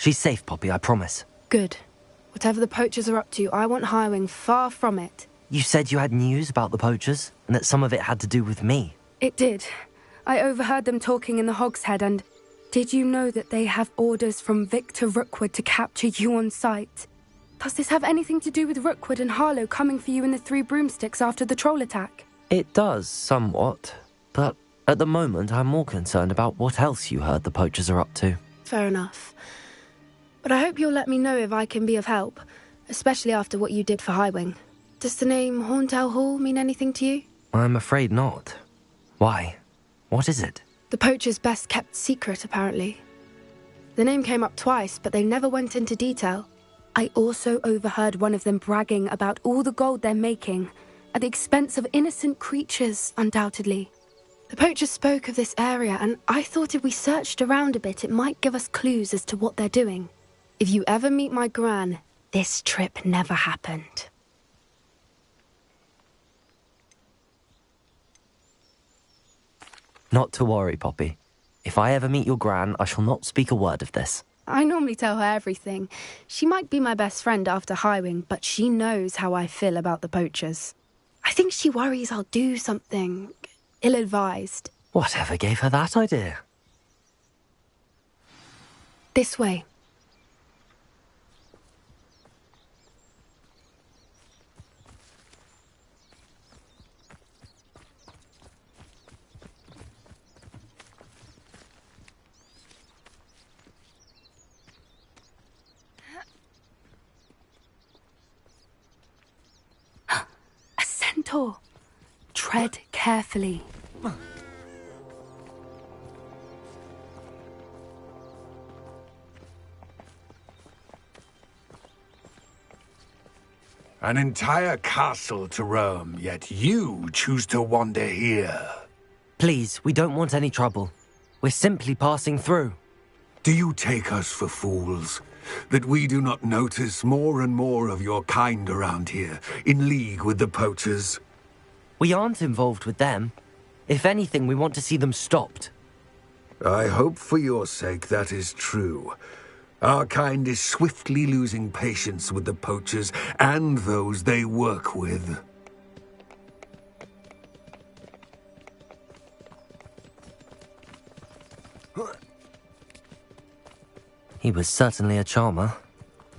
She's safe, Poppy, I promise. Good. Whatever the poachers are up to, I want Highwing far from it. You said you had news about the poachers, and that some of it had to do with me. It did. I overheard them talking in the Hogshead, and did you know that they have orders from Victor Rookwood to capture you on sight? Does this have anything to do with Rookwood and Harlow coming for you in the Three Broomsticks after the troll attack? It does, somewhat. But at the moment, I'm more concerned about what else you heard the poachers are up to. Fair enough. But I hope you'll let me know if I can be of help, especially after what you did for Highwing. Does the name Horntail Hall mean anything to you? I'm afraid not. Why? What is it? The poacher's best-kept secret, apparently. The name came up twice, but they never went into detail. I also overheard one of them bragging about all the gold they're making, at the expense of innocent creatures, undoubtedly. The poacher spoke of this area, and I thought if we searched around a bit, it might give us clues as to what they're doing. If you ever meet my gran, this trip never happened. Not to worry, Poppy. If I ever meet your gran, I shall not speak a word of this. I normally tell her everything. She might be my best friend after Highwing, but she knows how I feel about the poachers. I think she worries I'll do something ill-advised. Whatever gave her that idea? This way. Tread carefully. An entire castle to roam, yet you choose to wander here. Please, we don't want any trouble. We're simply passing through. Do you take us for fools? That we do not notice more and more of your kind around here, in league with the poachers? We aren't involved with them. If anything, we want to see them stopped. I hope for your sake that is true. Our kind is swiftly losing patience with the poachers and those they work with. He was certainly a charmer.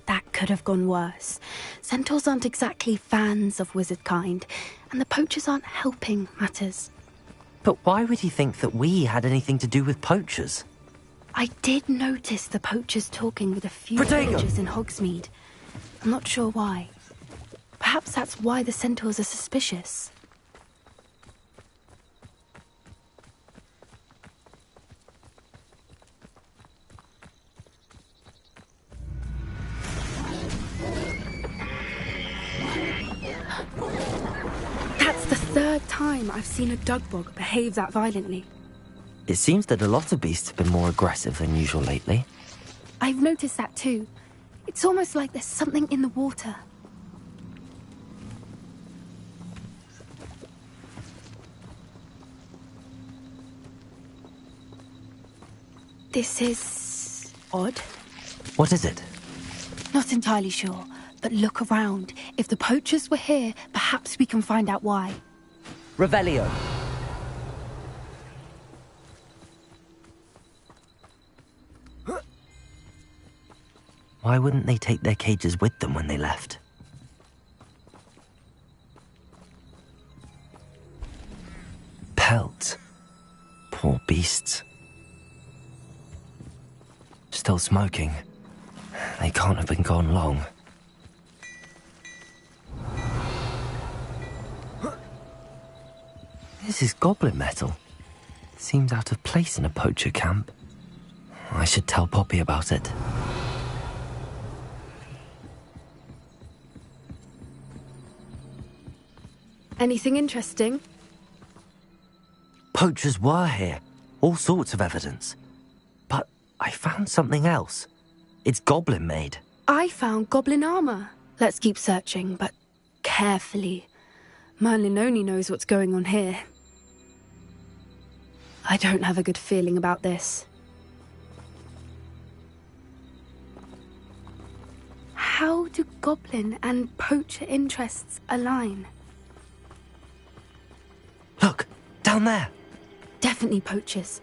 That could have gone worse. Centaurs aren't exactly fans of wizard kind, and the poachers aren't helping matters. But why would he think that we had anything to do with poachers? I did notice the poachers talking with a few Protego! villagers in Hogsmeade. I'm not sure why. Perhaps that's why the centaurs are suspicious. That's the third time I've seen a dugbog behave that violently. It seems that a lot of beasts have been more aggressive than usual lately. I've noticed that too. It's almost like there's something in the water. This is odd. What is it? Not entirely sure, but look around. If the poachers were here, perhaps we can find out why. Revelio. Why wouldn't they take their cages with them when they left? Pelts. Poor beasts. Still smoking. They can't have been gone long. This is goblin metal. Seems out of place in a poacher camp. I should tell Poppy about it. Anything interesting? Poachers were here. All sorts of evidence. But I found something else. It's goblin-made. I found goblin armor. Let's keep searching, but carefully. Merlin only knows what's going on here. I don't have a good feeling about this. How do goblin and poacher interests align? Look, down there. Definitely poachers.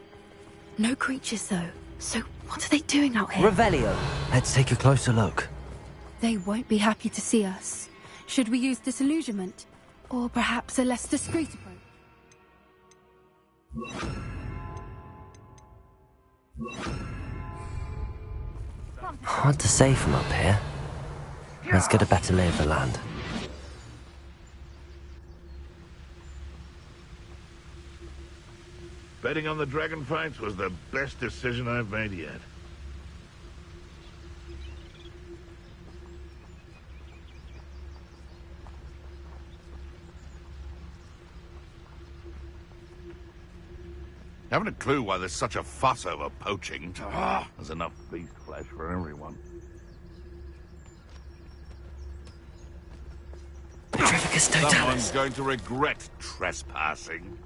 No creatures, though. So what are they doing out here? Revelio. Let's take a closer look. They won't be happy to see us. Should we use disillusionment? Or perhaps a less discreet approach? Hard to say from up here. Let's get a better lay of the land. Betting on the dragon fights was the best decision I've made yet. Haven't a clue why there's such a fuss over poaching. There's enough beast flesh for everyone. Petrificus totalis. Someone's going to regret trespassing.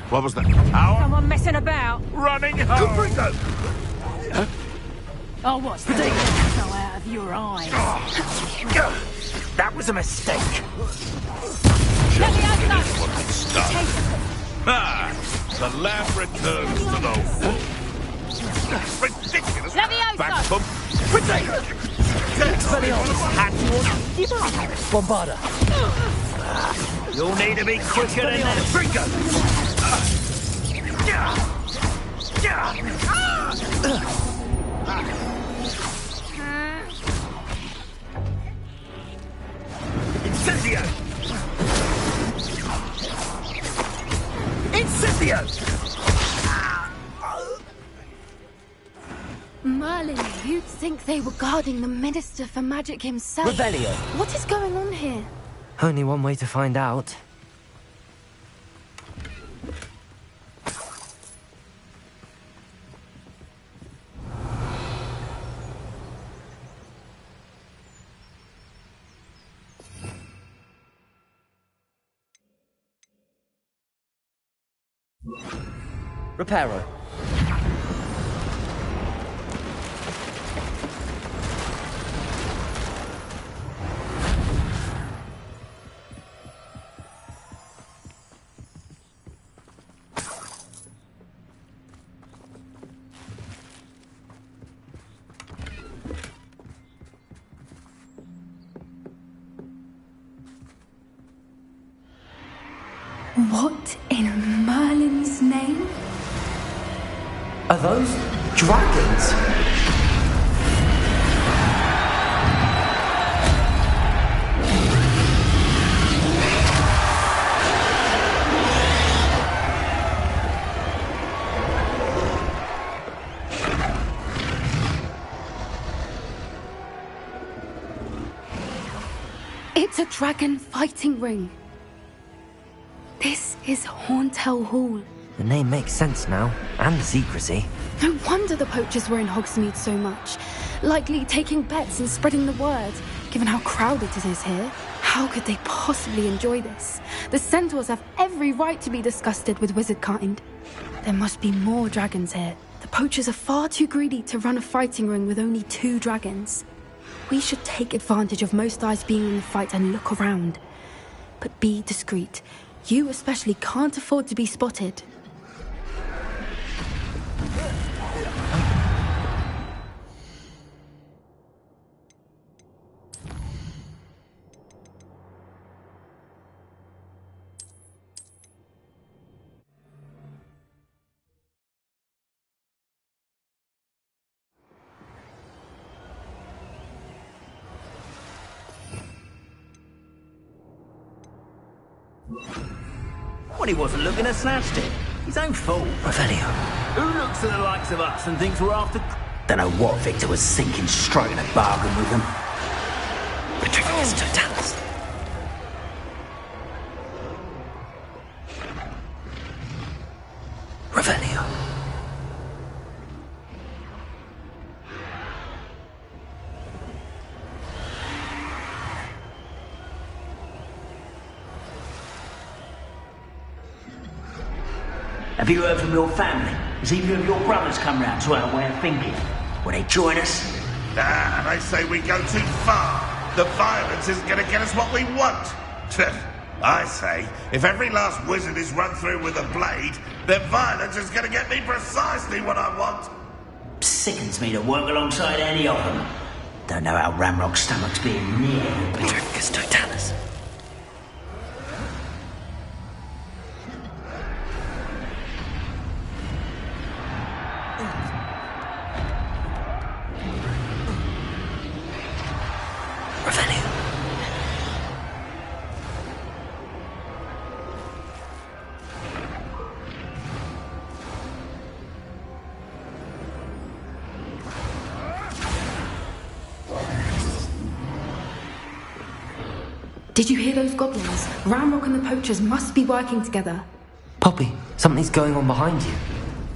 What was that? Tower? Someone messing about. Running home! Oh, what's the deal? So out of your eyes. That was a mistake. Let me open up. What had started. The lamp returns to the fold. Ridiculous! Levioso! Back pump. Bombarda. You'll need to be quicker than that. Bringo! Incendio! Incendio! Merlin, you'd think they were guarding the Minister for Magic himself. Revelio. What is going on here? Only one way to find out. Reparo. What in Merlin's name? Are those dragons? It's a dragon fighting ring. This is Hauntel Hall. The name makes sense now, and the secrecy. No wonder the poachers were in Hogsmeade so much. Likely taking bets and spreading the word, given how crowded it is here. How could they possibly enjoy this? The centaurs have every right to be disgusted with wizard kind. There must be more dragons here. The poachers are far too greedy to run a fighting ring with only 2 dragons. We should take advantage of most eyes being in the fight and look around. But be discreet. You especially can't afford to be spotted. Well, he wasn't looking to snatched it. His own fault. Revelio. Who looks at the likes of us and thinks we're after... Don't know what Victor was thinking, striking a bargain with them. Petrificus totalis. Revelio. Have you heard from your family? Has either of your brothers come round to our way of thinking? Will they join us? Ah, they say we go too far. The violence isn't going to get us what we want. I say, if every last wizard is run through with a blade, then violence is going to get me precisely what I want. Sickens me to work alongside any of them. Don't know how Ramrock's stomach's being near. Petrificus totalis. Revelio. Did you hear those goblins? Ramrock and the poachers must be working together. Poppy, something's going on behind you.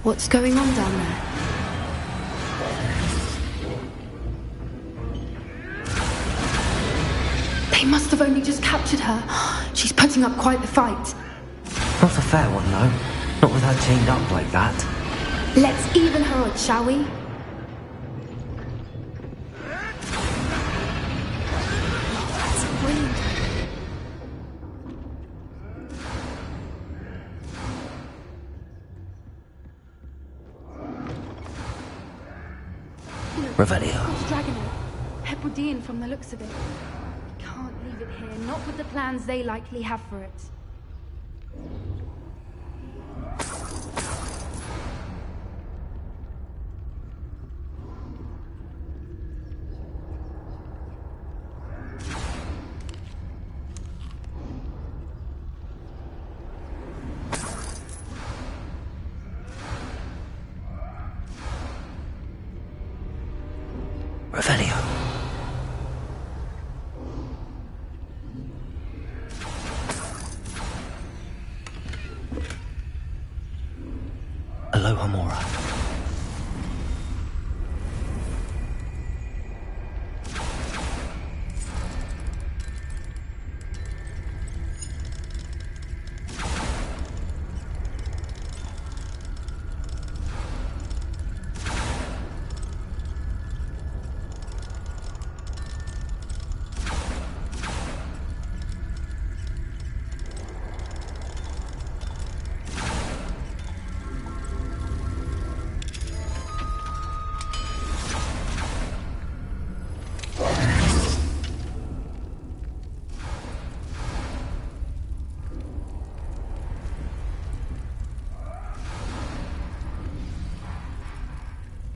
What's going on down there? They must have only just captured her. She's putting up quite the fight. Not a fair one, though. Not with her chained up like that. Let's even her odds, shall we? That's brilliant. Revelio. God's Dragonet. Hebridean from the looks of it. Can't leave it here, not with the plans they likely have for it. Revelio. Aloha Mora.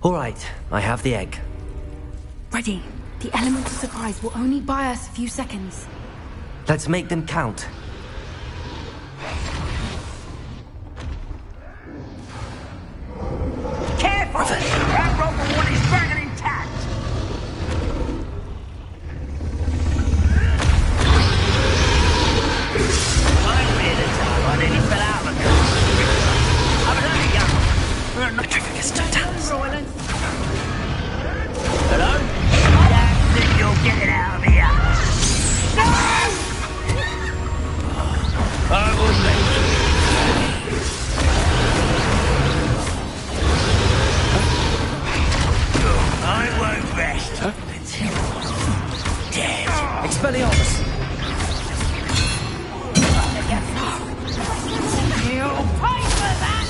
All right, I have the egg. Ready. The element of surprise will only buy us a few seconds. Let's make them count. Careful! Ramrock will want his dragon intact! I read the time. I nearly fell out of the I was only young. We're not Petrificus totalis. Hello? Don't think you'll get it out of here. I will make you. I won't rest until you're dead. Expelliarmus. You'll pay for that!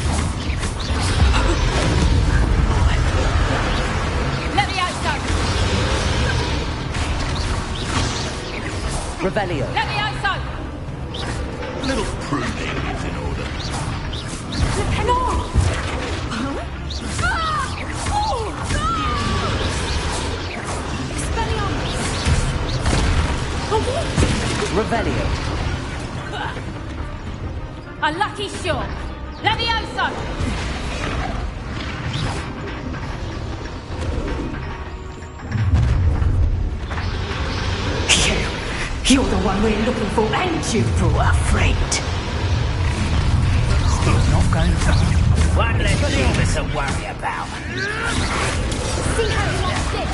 Levioso! Revelio. Levioso! A little pruning is in order. Cannot! Revelio. A lucky shot! Levioso! You're the one we're looking for, and you brought a friend. Still not going to. One less thing to worry about. See how you like this?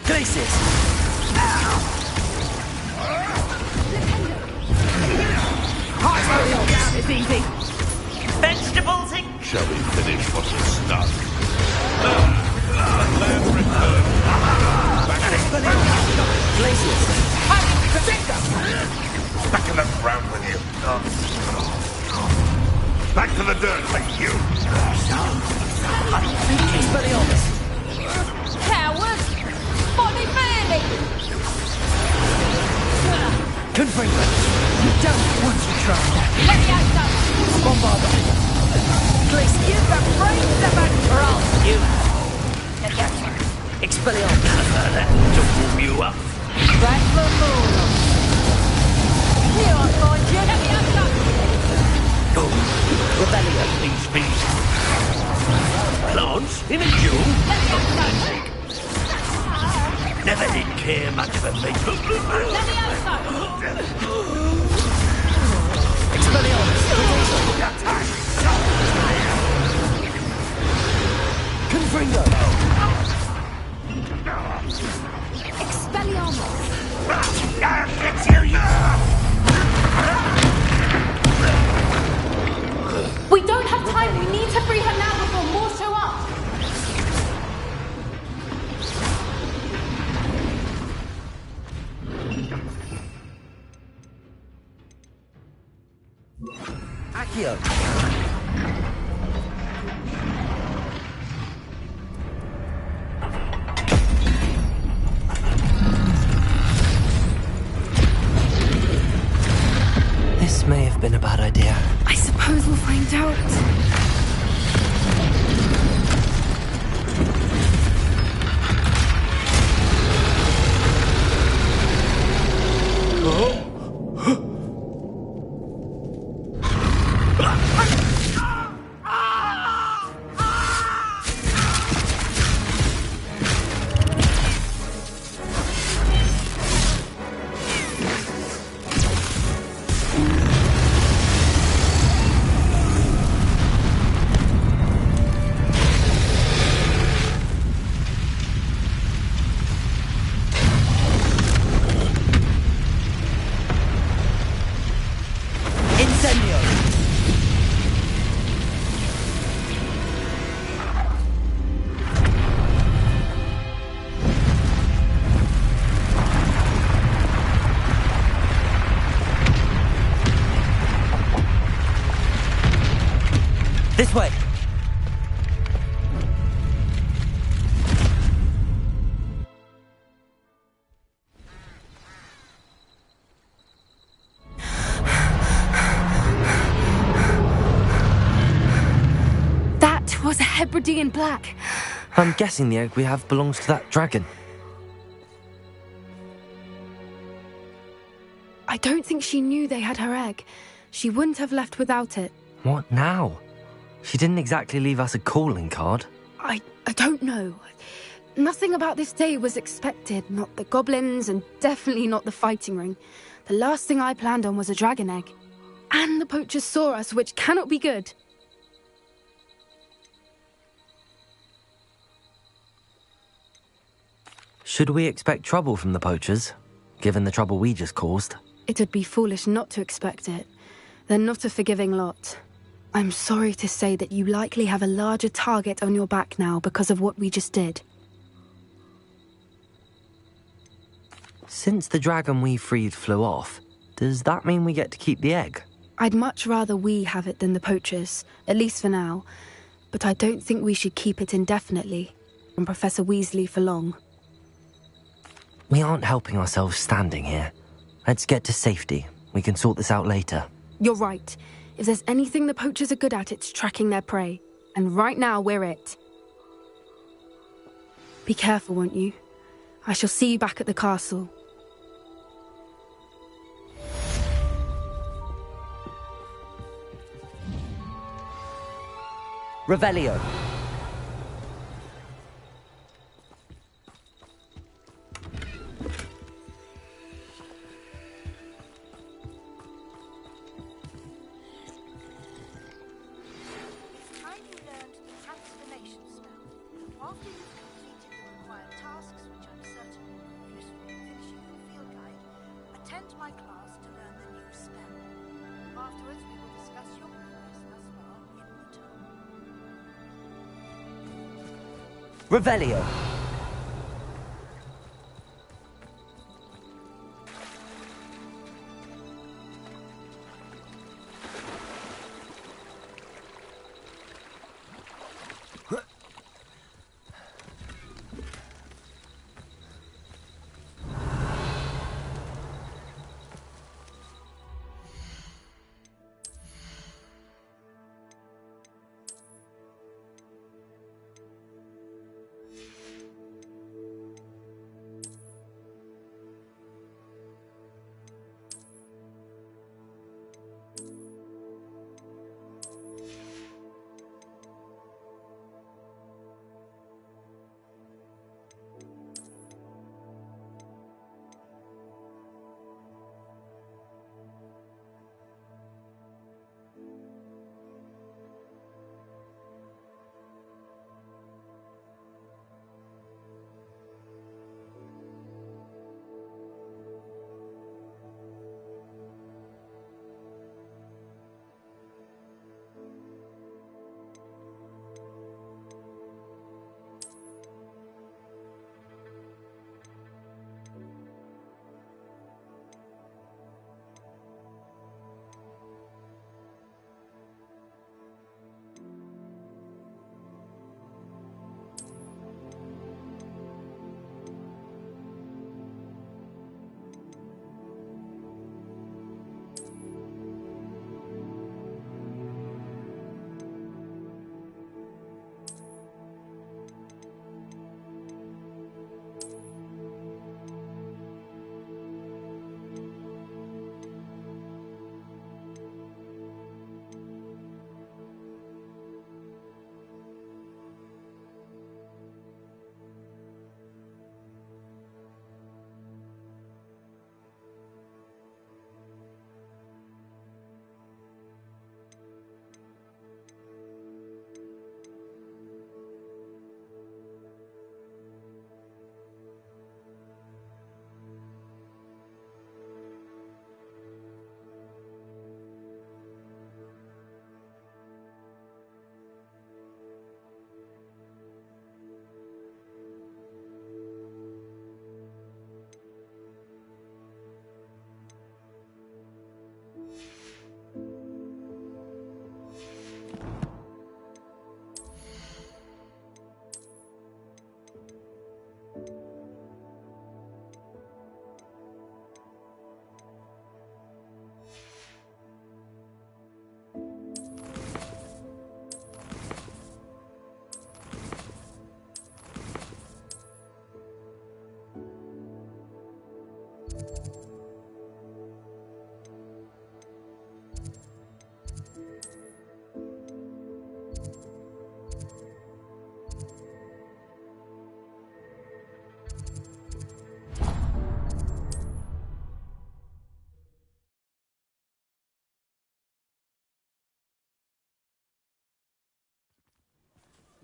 Glacius! It's easy. Vegetables in... Shall we finish what is done? Land return. Glacius! Back in the ground with you. Back to the dirt with you. Coward! Body fairly! Confringo! You don't want to try that! Levioso! Bombarda! Glacius! You've got brains of a troll, you Expelliarmus! That to warm you up. Back for more! Here I find you! Levioso! Oh, Rebellion! These things. Plants in a duel? Levioso! Never did care much for me. Levioso! Expelliarmus! Confringo! Expelliarmus! It's you, We don't have time! We need to free her now before more show up! Accio! This may have been a bad idea. I suppose we'll find out. Incendio! This way! That was a Hebridean black. I'm guessing the egg we have belongs to that dragon. I don't think she knew they had her egg. She wouldn't have left without it. What now? She didn't exactly leave us a calling card. I don't know. Nothing about this day was expected. Not the goblins, and definitely not the fighting ring. The last thing I planned on was a dragon egg. And the poachers saw us, which cannot be good. Should we expect trouble from the poachers, given the trouble we just caused? It'd be foolish not to expect it. They're not a forgiving lot. I'm sorry to say that you likely have a larger target on your back now because of what we just did. Since the dragon we freed flew off, does that mean we get to keep the egg? I'd much rather we have it than the poachers, at least for now. But I don't think we should keep it indefinitely, from Professor Weasley for long. We aren't helping ourselves standing here. Let's get to safety. We can sort this out later. You're right. If there's anything the poachers are good at, it's tracking their prey. And right now, we're it. Be careful, won't you? I shall see you back at the castle. Revelio. After you've completed the required tasks, which I'm certain attend my class to learn the new spell. Afterwards, we will discuss your progress thus far in the tome. Revelio.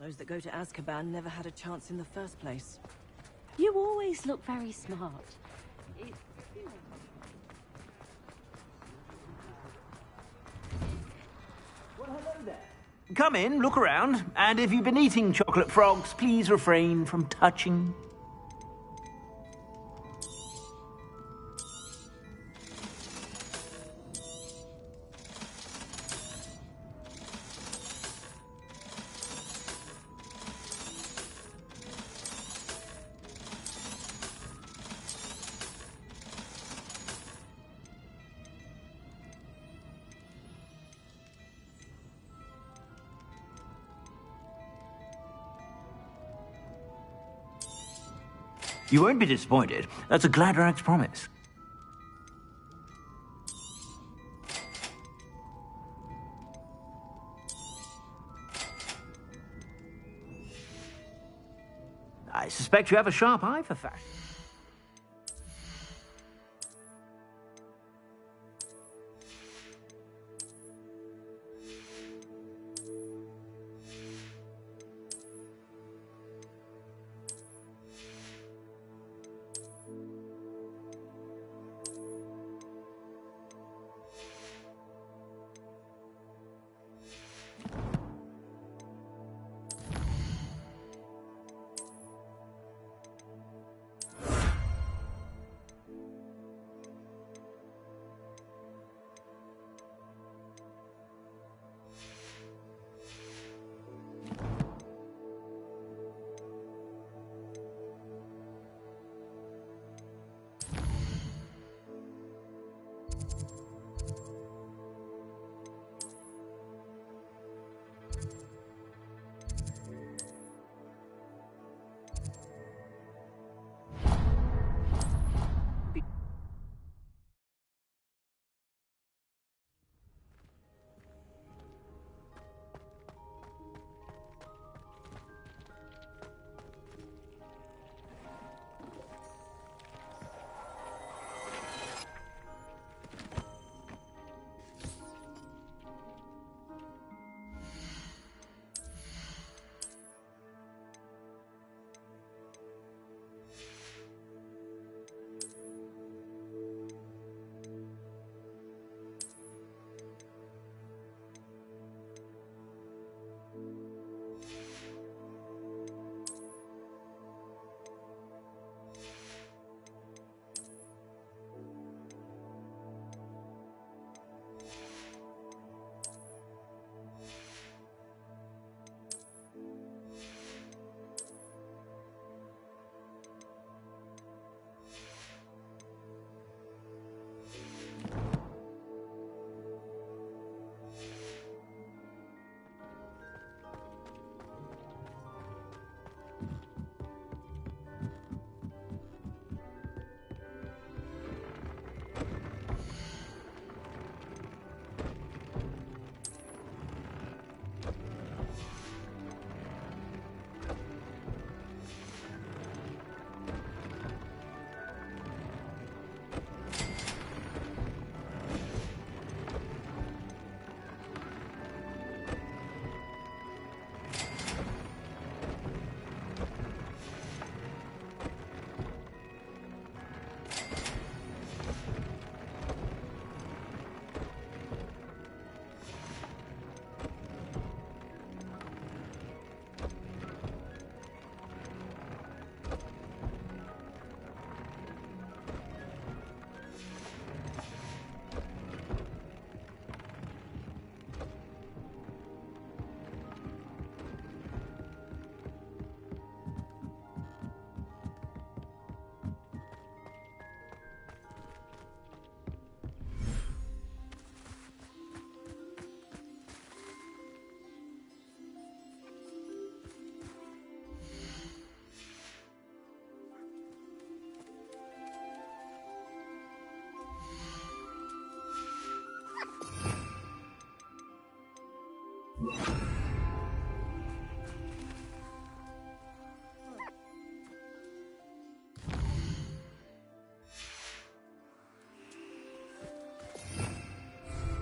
Those that go to Azkaban never had a chance in the first place. You always look very smart. Come in, look around, and if you've been eating chocolate frogs, please refrain from touching. You won't be disappointed. That's a Gladrag's promise. I suspect you have a sharp eye for fashion.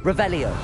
Revelio.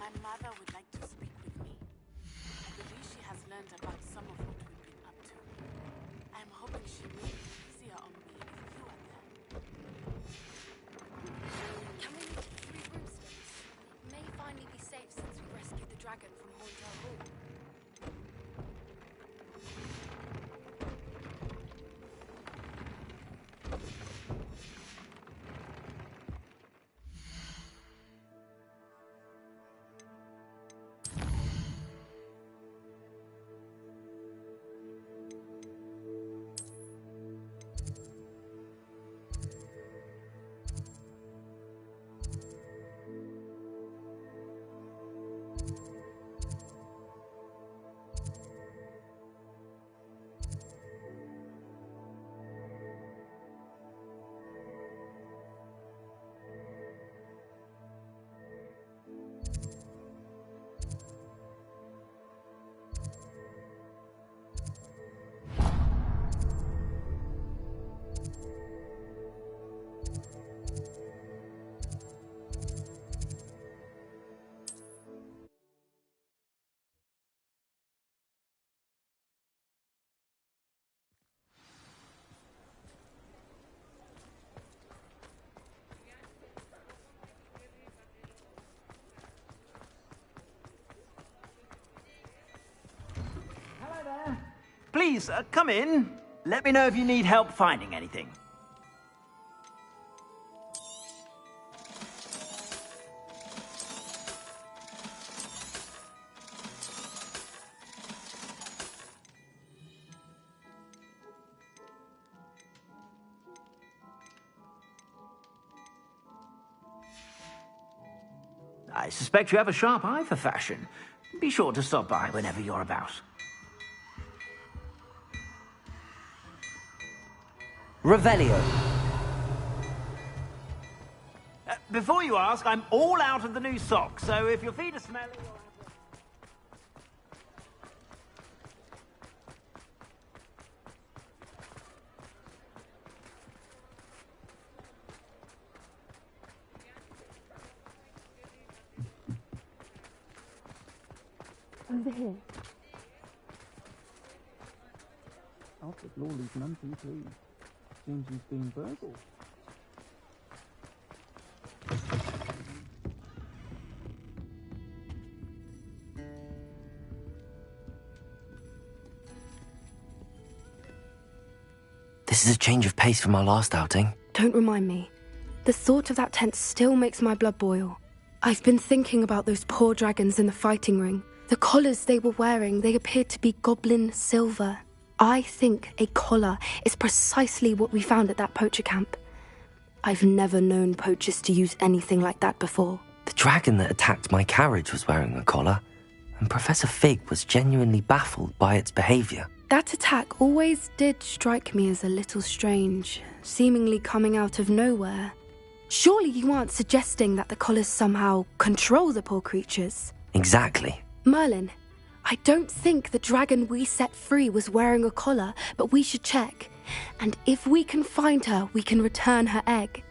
My mother would like to speak with me. I believe she has learned about some of what we've been up to. I'm hoping she will be easier on me if you are there. Can we meet at 3 Broomsticks? May finally be safe since we rescued the dragon from Hauntel Hall. Please, come in. Let me know if you need help finding anything. I suspect you have a sharp eye for fashion. Be sure to stop by whenever you're about. Revelio. Before you ask, I'm all out of the new socks, so if your feet are smelly... Over here. Alfred Lawley's none too pleased. Seems he's been burgled. This is a change of pace from our last outing. Don't remind me. The thought of that tent still makes my blood boil. I've been thinking about those poor dragons in the fighting ring. The collars they were wearing, they appeared to be goblin silver. I think a collar is precisely what we found at that poacher camp. I've never known poachers to use anything like that before. The dragon that attacked my carriage was wearing a collar, and Professor Fig was genuinely baffled by its behavior. That attack always did strike me as a little strange, seemingly coming out of nowhere. Surely you aren't suggesting that the collars somehow control the poor creatures? Exactly. Merlin, I don't think the dragon we set free was wearing a collar, but we should check. And if we can find her, we can return her egg.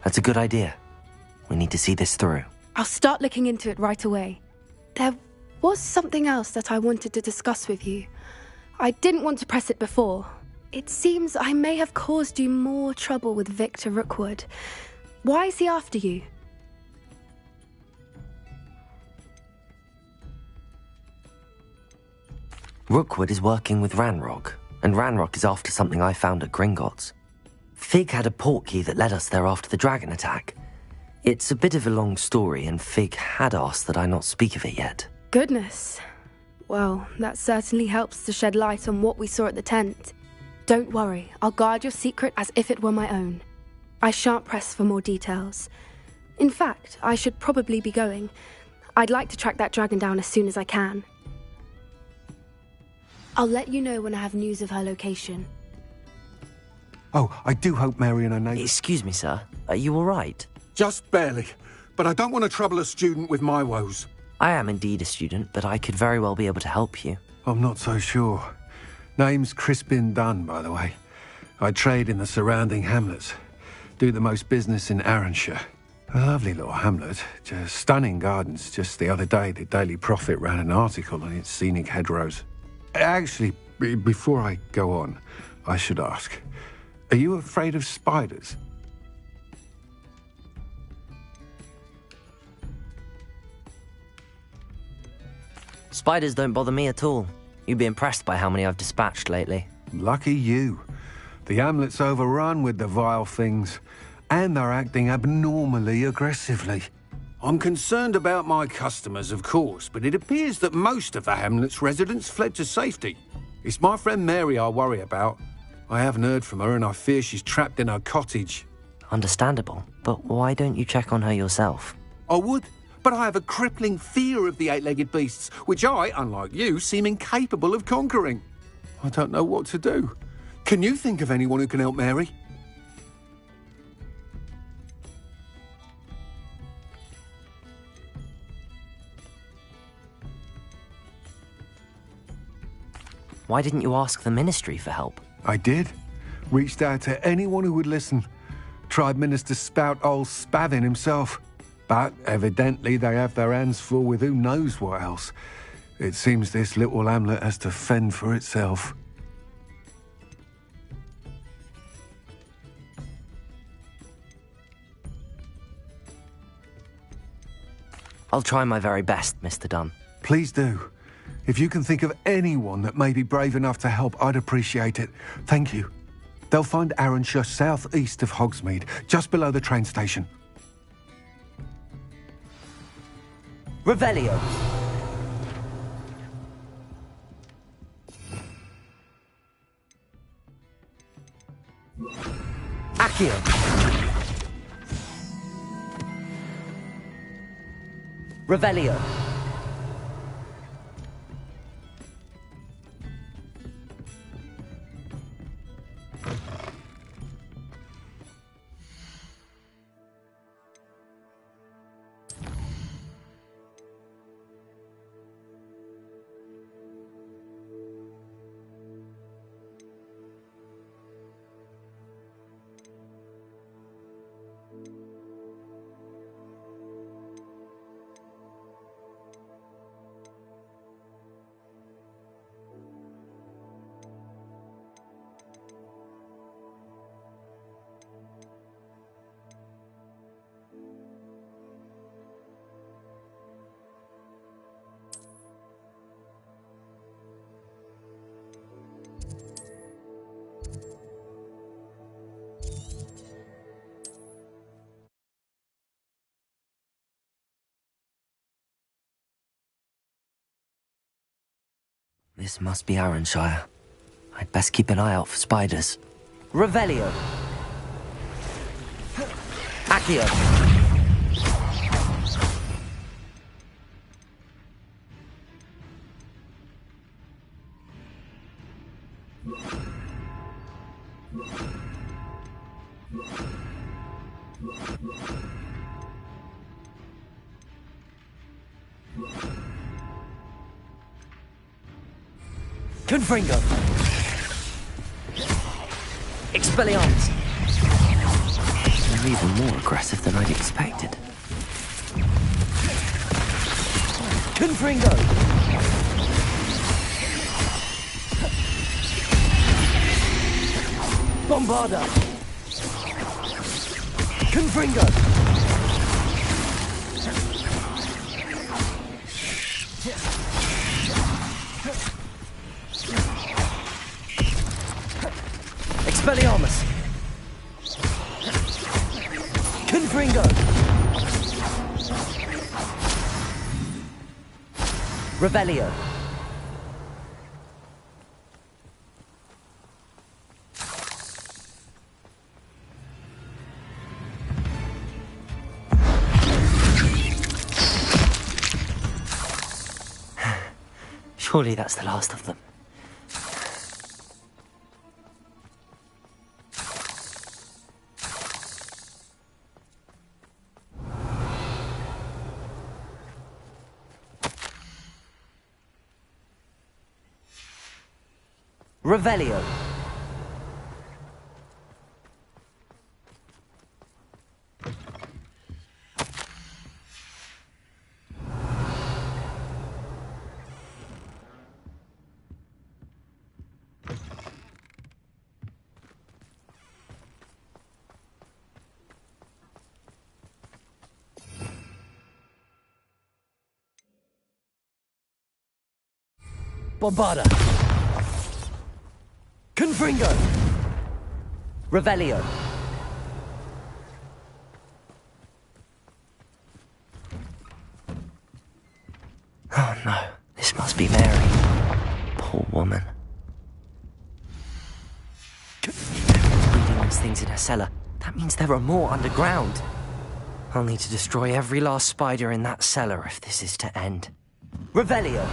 That's a good idea. We need to see this through. I'll start looking into it right away. There was something else that I wanted to discuss with you. I didn't want to press it before. It seems I may have caused you more trouble with Victor Rookwood. Why is he after you? Rookwood is working with Ranrock, and Ranrock is after something I found at Gringotts. Fig had a portkey that led us there after the dragon attack. It's a bit of a long story, and Fig had asked that I not speak of it yet. Goodness. Well, that certainly helps to shed light on what we saw at the tent. Don't worry, I'll guard your secret as if it were my own. I shan't press for more details. In fact, I should probably be going. I'd like to track that dragon down as soon as I can. I'll let you know when I have news of her location. Oh, I do hope Mary and her neighbour... Excuse me, sir. Are you all right? Just barely. But I don't want to trouble a student with my woes. I am indeed a student, but I could very well be able to help you. I'm not so sure. Name's Crispin Dunn, by the way. I trade in the surrounding hamlets. Do the most business in Arranshire. A lovely little hamlet. Just stunning gardens. Just the other day, the Daily Prophet ran an article on its scenic hedgerows. Actually, before I go on, I should ask, are you afraid of spiders? Spiders don't bother me at all. You'd be impressed by how many I've dispatched lately. Lucky you. The hamlet's overrun with the vile things, and they're acting abnormally aggressively. I'm concerned about my customers, of course, but it appears that most of the hamlet's residents fled to safety. It's my friend Mary I worry about. I haven't heard from her, and I fear she's trapped in her cottage. Understandable, but why don't you check on her yourself? I would, but I have a crippling fear of the eight-legged beasts, which I, unlike you, seem incapable of conquering. I don't know what to do. Can you think of anyone who can help Mary? Why didn't you ask the ministry for help? I did. Reached out to anyone who would listen. Tried Minister Spout old Spavin himself. But evidently they have their hands full with who knows what else. It seems this little hamlet has to fend for itself. I'll try my very best, Mr. Dunn. Please do. If you can think of anyone that may be brave enough to help, I'd appreciate it. Thank you. They'll find Arrynshire southeast of Hogsmeade, just below the train station. Revelio. Accio. Revelio. This must be Arrynshire. I'd best keep an eye out for spiders. Revelio. Accio. Confringo. Expelliarmus. They're even more aggressive than I'd expected. Confringo. Bombarda. Confringo. Expelliarmus. Confringo. Revelio. Surely that's the last of them. Revelio. Bombarda. Confringo. Revelio. Oh no, this must be Mary. Poor woman. Reading these things in her cellar. That means there are more underground. I'll need to destroy every last spider in that cellar if this is to end. Revelio.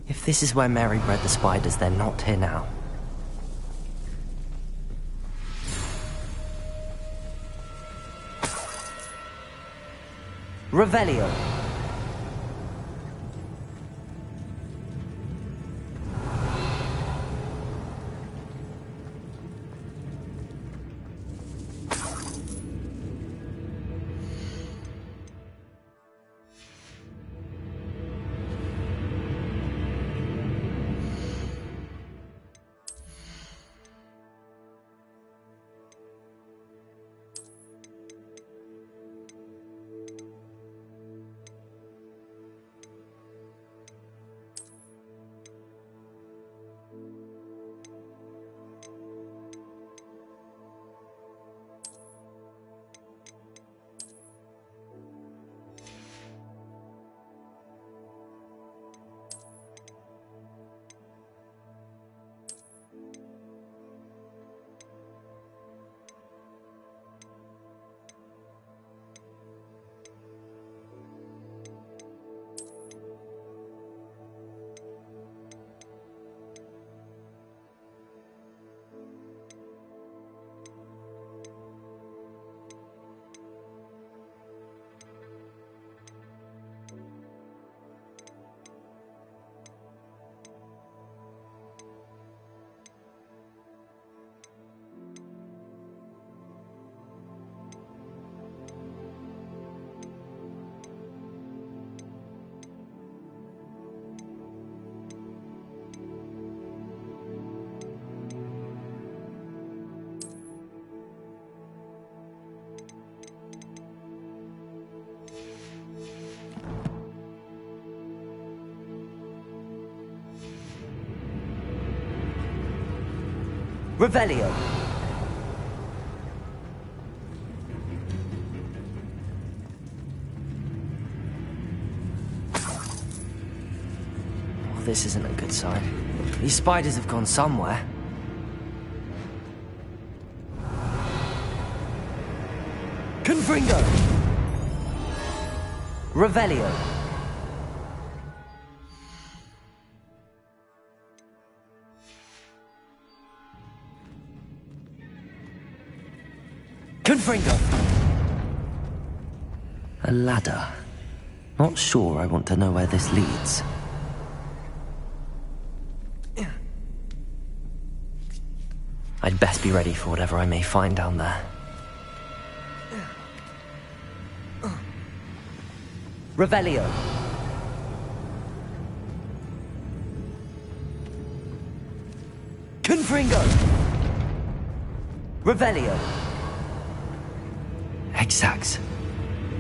If this is where Mary bred the spiders, they're not here now. Revelio. Revelio. Oh, this isn't a good sign. These spiders have gone somewhere. Confringo. Revelio. Confringo. A ladder. Not sure I want to know where this leads. I'd best be ready for whatever I may find down there. Revelio. Confringo. Revelio. Exacts.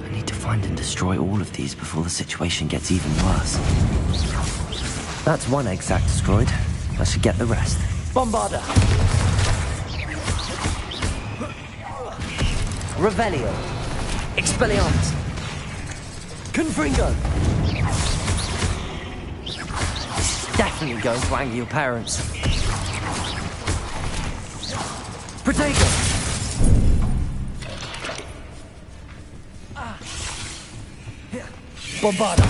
I need to find and destroy all of these before the situation gets even worse. That's one exact destroyed. I should get the rest. Bombarda. Revelio. Expelliarmus. Confringo. It's definitely going to anger your parents. Protego. Bombarda.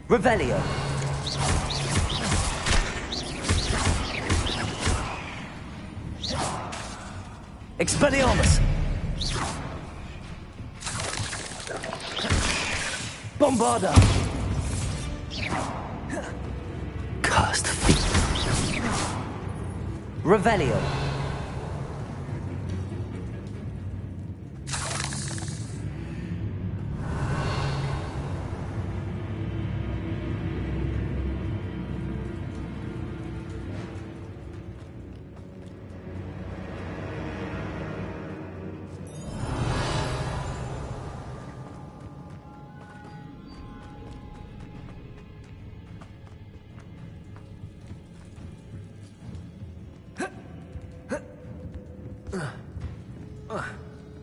Revelio. Expelliarmus. Bombarda. Cursed feet. Revelio.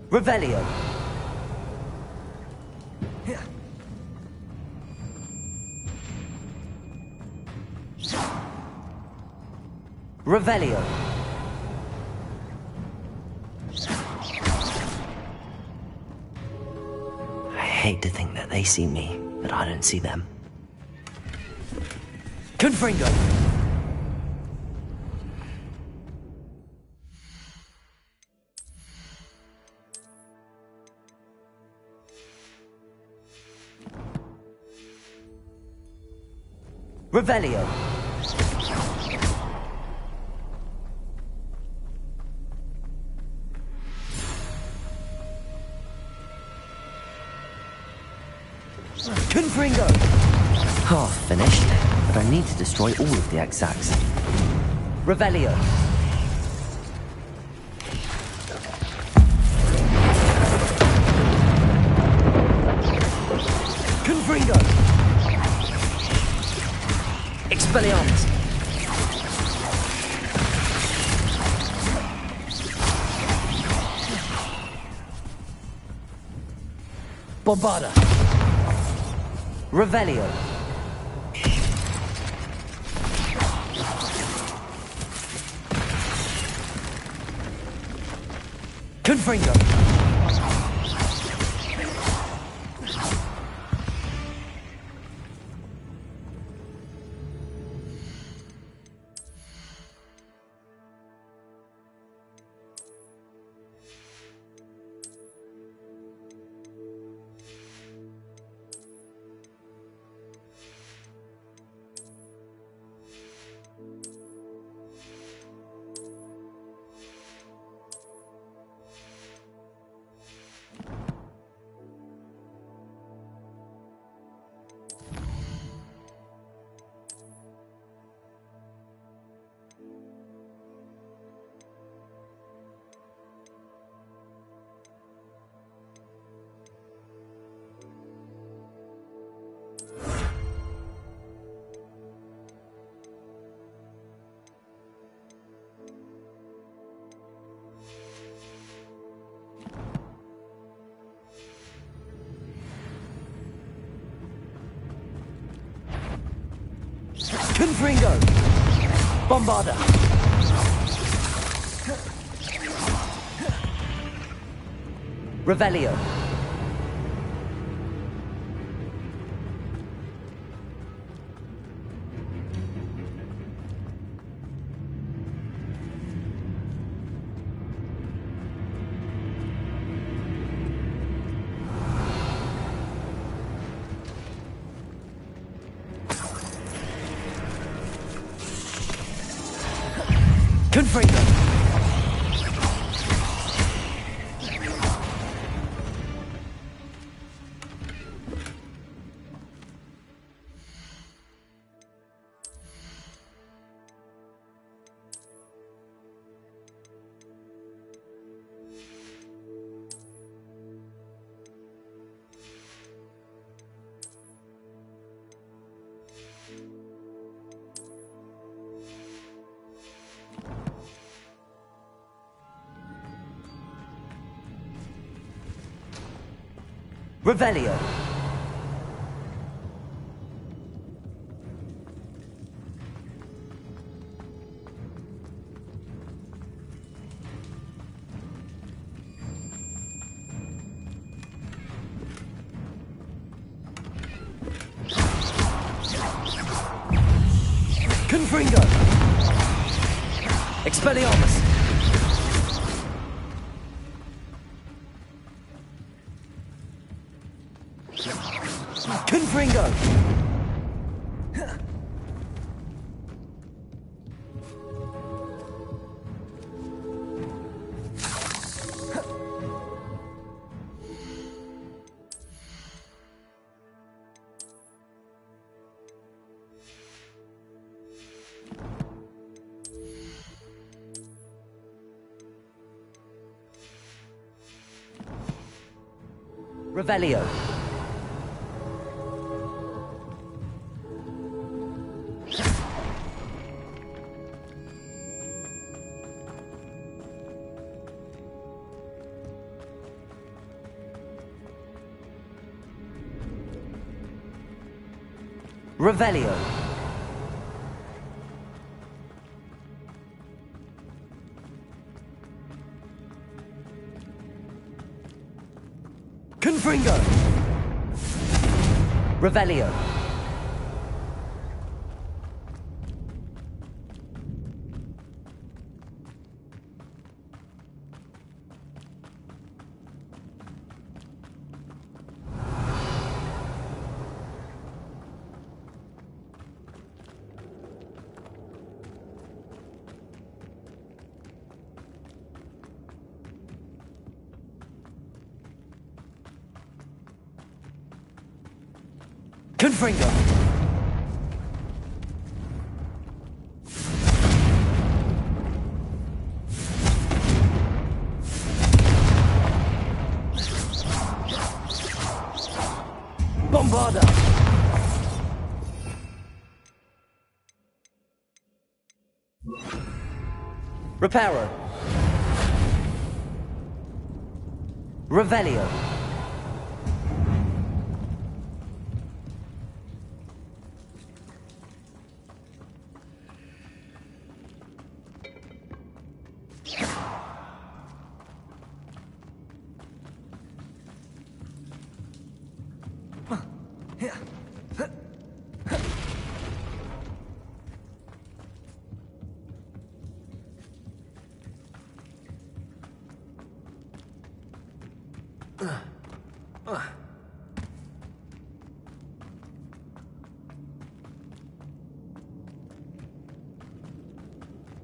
Revelio. Revelio. I hate to think that they see me, but I don't see them. Confringo. Revelio. Confringo. Half finished, but I need to destroy all of the exacts. Revelio. Confringo. Expelliarmus. Bombarda. Revelio. Confringo. Confringo! Bombarda! Revelio! Confringo! Revelio! Confringo! Expelliarmus! Confringo! Revelio! Revelio! Confringo! Revelio! Confringo! Bombarda! Reparo! Revelio!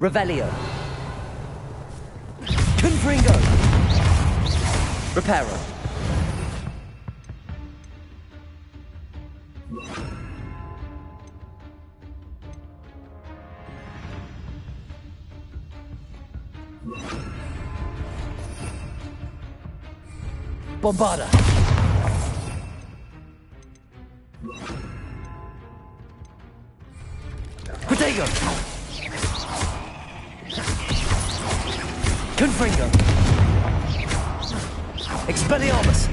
Revelio! Confringo! Reparo! Bombarda! Protego! Confringo! Expelliarmus!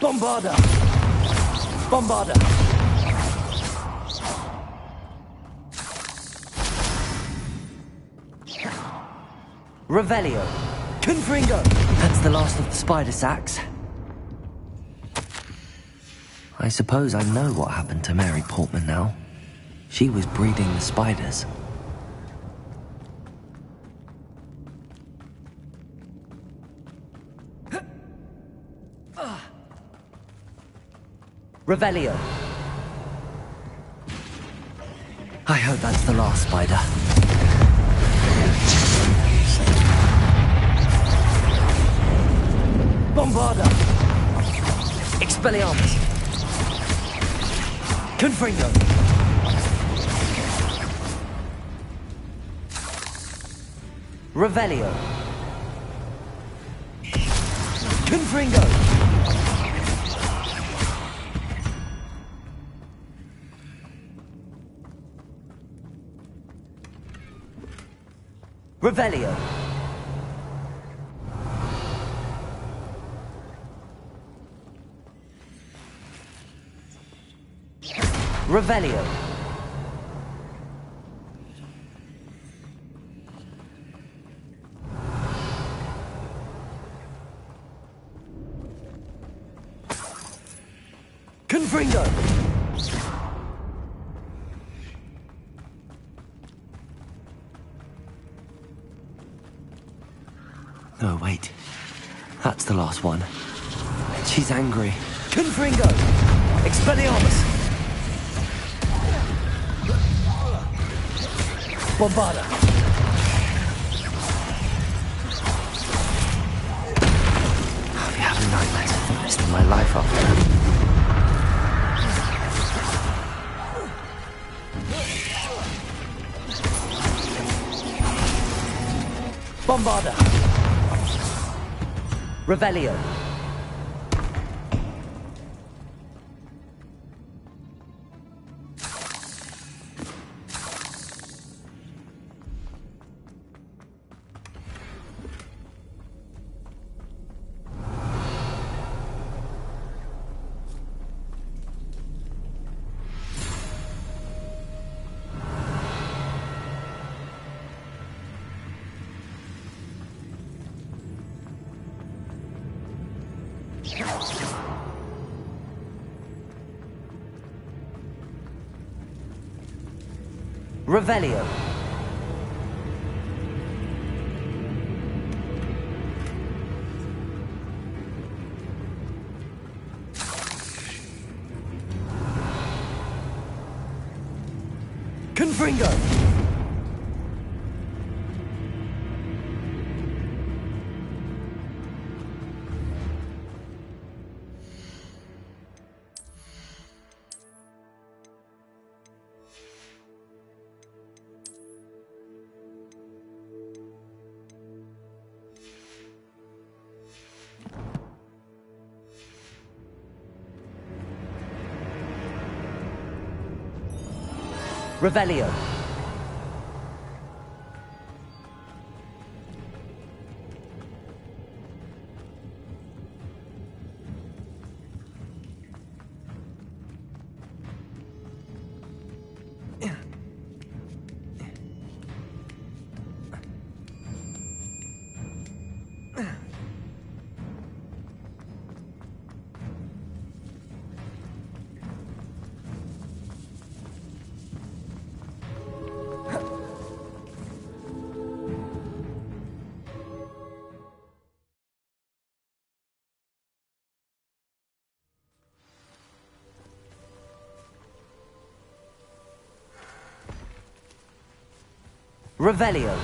Bombarda! Bombarda! Revelio! Confringo! That's the last of the spider sacks. I suppose I know what happened to Mary Portman now. She was breeding the spiders. Revelio. I hope that's the last spider. Bombarda! Expelliarmus! Confringo! Revelio! Confringo! Revelio! Revelio! Confringo! Oh, wait. That's the last one. She's angry. Confringo! Expelliarmus! Bombarda! I'll be having nightmares for the rest of my life after that. Bombarda! Revelio! Revelio. Confringo. Revelio. Revelio.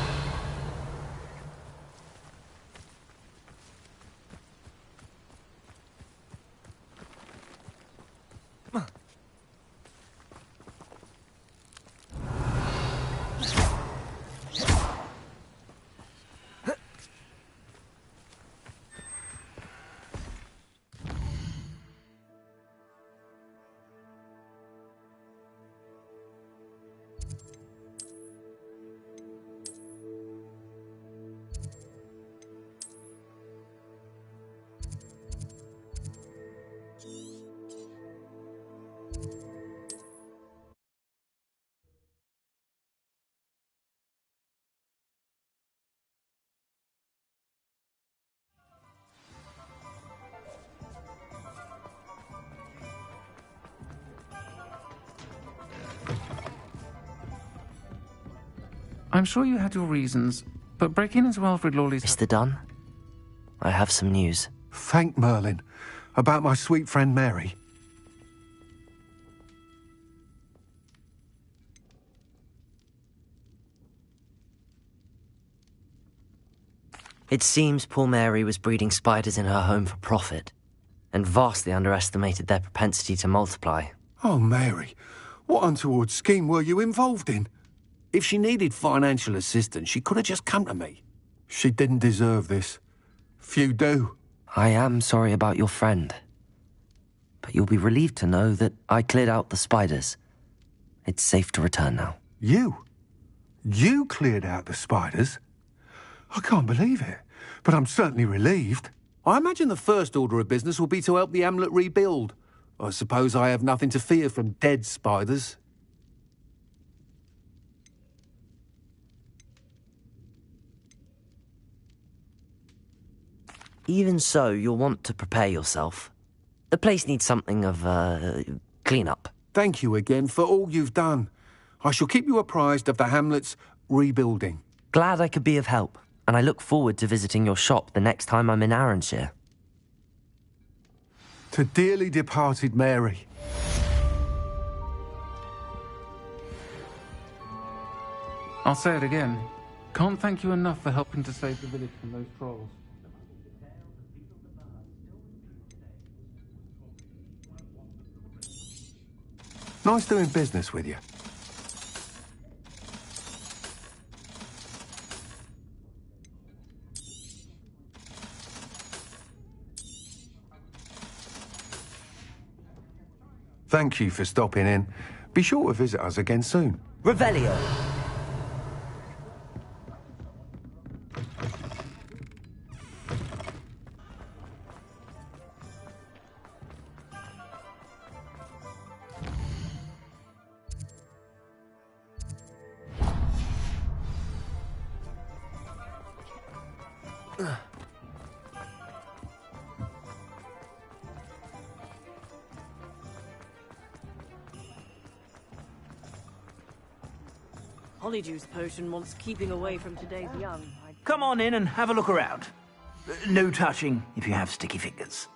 I'm sure you had your reasons, but breaking into Alfred Lawley's... Mr. Dunn, I have some news. Thank Merlin. About my sweet friend Mary. It seems poor Mary was breeding spiders in her home for profit, and vastly underestimated their propensity to multiply. Oh, Mary, what untoward scheme were you involved in? If she needed financial assistance, she could have just come to me. She didn't deserve this. Few do. I am sorry about your friend, but you'll be relieved to know that I cleared out the spiders. It's safe to return now. You? You cleared out the spiders? I can't believe it, but I'm certainly relieved. I imagine the first order of business will be to help the amulet rebuild. I suppose I have nothing to fear from dead spiders. Even so, you'll want to prepare yourself. The place needs something of clean-up. Thank you again for all you've done. I shall keep you apprised of the hamlet's rebuilding. Glad I could be of help, and I look forward to visiting your shop the next time I'm in Arranshire. To dearly departed Mary. I'll say it again. Can't thank you enough for helping to save the village from those trolls. Nice doing business with you. Thank you for stopping in. Be sure to visit us again soon. Revelio. Honeyjuice potion wants keeping away from today's young. Come on in and have a look around. No touching if you have sticky fingers.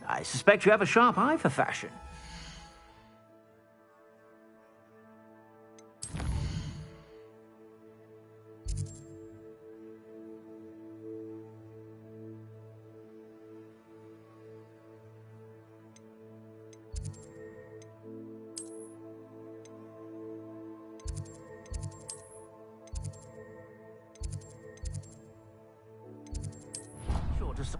I suspect you have a sharp eye for fashion. Sure to...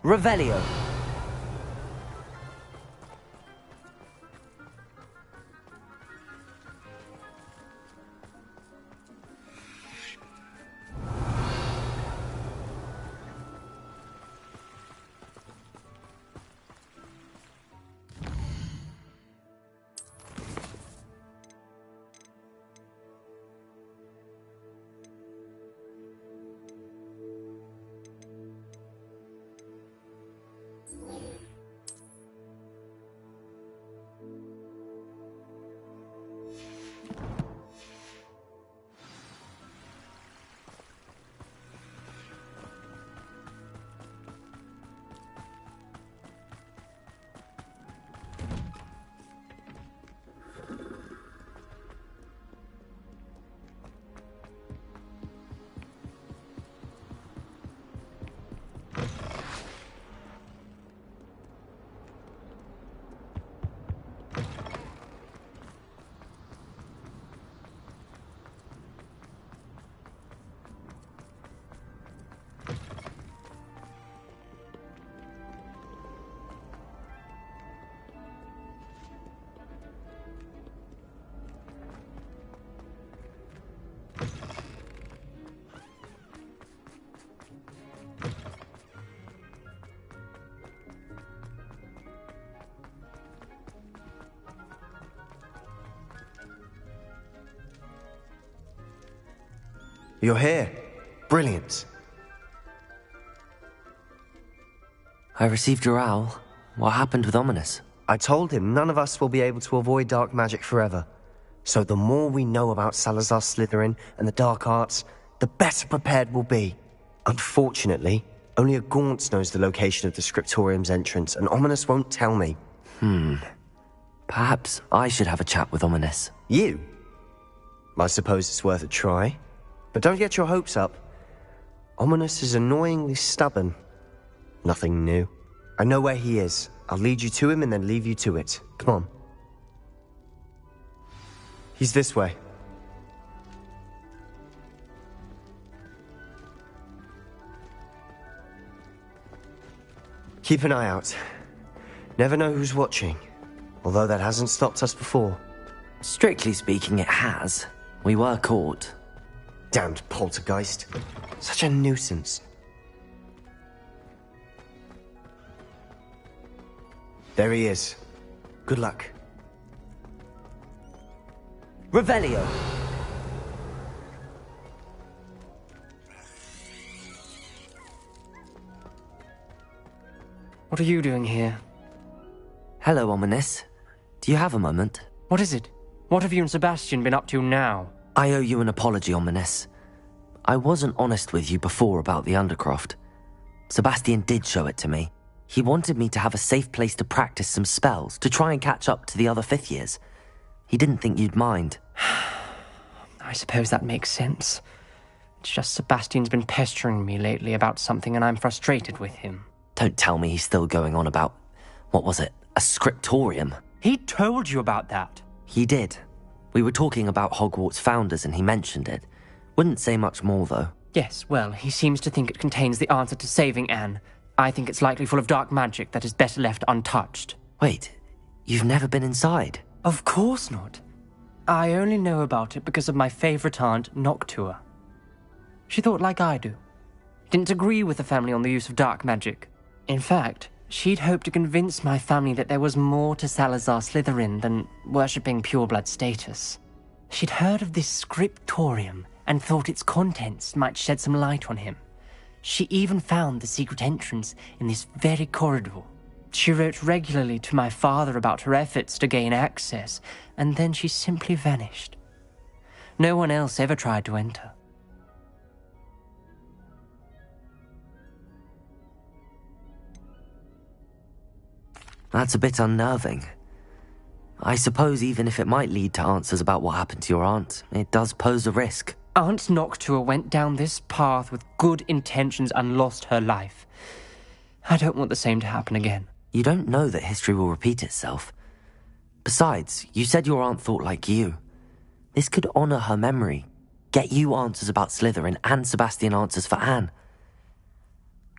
Revelio. You're here. Brilliant. I received your owl. What happened with Ominous? I told him none of us will be able to avoid dark magic forever. So the more we know about Salazar Slytherin and the dark arts, the better prepared we'll be. Unfortunately, only a Gaunt knows the location of the Scriptorium's entrance, and Ominous won't tell me. Perhaps I should have a chat with Ominous. You? I suppose it's worth a try. But don't get your hopes up. Ominous is annoyingly stubborn. Nothing new. I know where he is. I'll lead you to him and then leave you to it. Come on. He's this way. Keep an eye out. Never know who's watching. Although that hasn't stopped us before. Strictly speaking, it has. We were caught. Damned poltergeist. Such a nuisance. There he is. Good luck. Revelio. What are you doing here? Hello, Ominous. Do you have a moment? What is it? What have you and Sebastian been up to now? I owe you an apology, Ominous. I wasn't honest with you before about the Undercroft. Sebastian did show it to me. He wanted me to have a safe place to practice some spells, to try and catch up to the other fifth years. He didn't think you'd mind. I suppose that makes sense. It's just Sebastian's been pestering me lately about something and I'm frustrated with him. Don't tell me he's still going on about, what was it, a scriptorium? He told you about that. He did. We were talking about Hogwarts founders and he mentioned it. Wouldn't say much more, though. Yes, well, he seems to think it contains the answer to saving Anne. I think it's likely full of dark magic that is better left untouched. Wait, you've never been inside? Of course not. I only know about it because of my favourite aunt, Noctua. She thought like I do. Didn't agree with the family on the use of dark magic. In fact, she'd hoped to convince my family that there was more to Salazar Slytherin than worshipping pureblood status. She'd heard of this scriptorium and thought its contents might shed some light on him. She even found the secret entrance in this very corridor. She wrote regularly to my father about her efforts to gain access, and then she simply vanished. No one else ever tried to enter. That's a bit unnerving. I suppose even if it might lead to answers about what happened to your aunt, it does pose a risk. Aunt Noctua went down this path with good intentions and lost her life. I don't want the same to happen again. You don't know that history will repeat itself. Besides, you said your aunt thought like you. This could honor her memory, get you answers about Slytherin and Sebastian answers for Anne.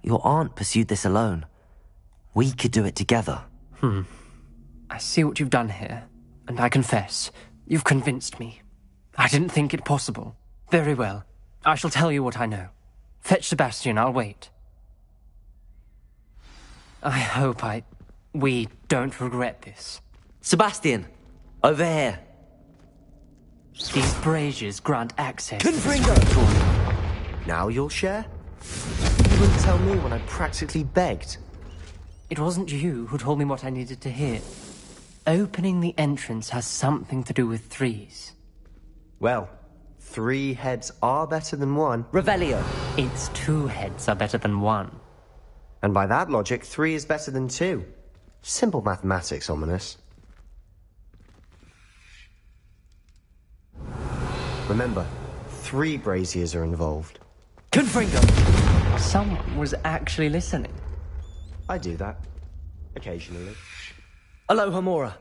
Your aunt pursued this alone. We could do it together. I see what you've done here, and I confess, you've convinced me. I didn't think it possible. Very well. I shall tell you what I know. Fetch Sebastian, I'll wait. I hope we don't regret this. Sebastian! Over here! These braziers grant access. Confringo! Now you'll share? You wouldn't tell me when I practically begged. It wasn't you who told me what I needed to hear. Opening the entrance has something to do with threes. Well, 3 heads are better than 1. Revelio! It's 2 heads are better than 1. And by that logic, 3 is better than 2. Simple mathematics, Ominous. Remember, 3 braziers are involved. Confringo! Someone was actually listening. I do that. Occasionally. Aloha Mora.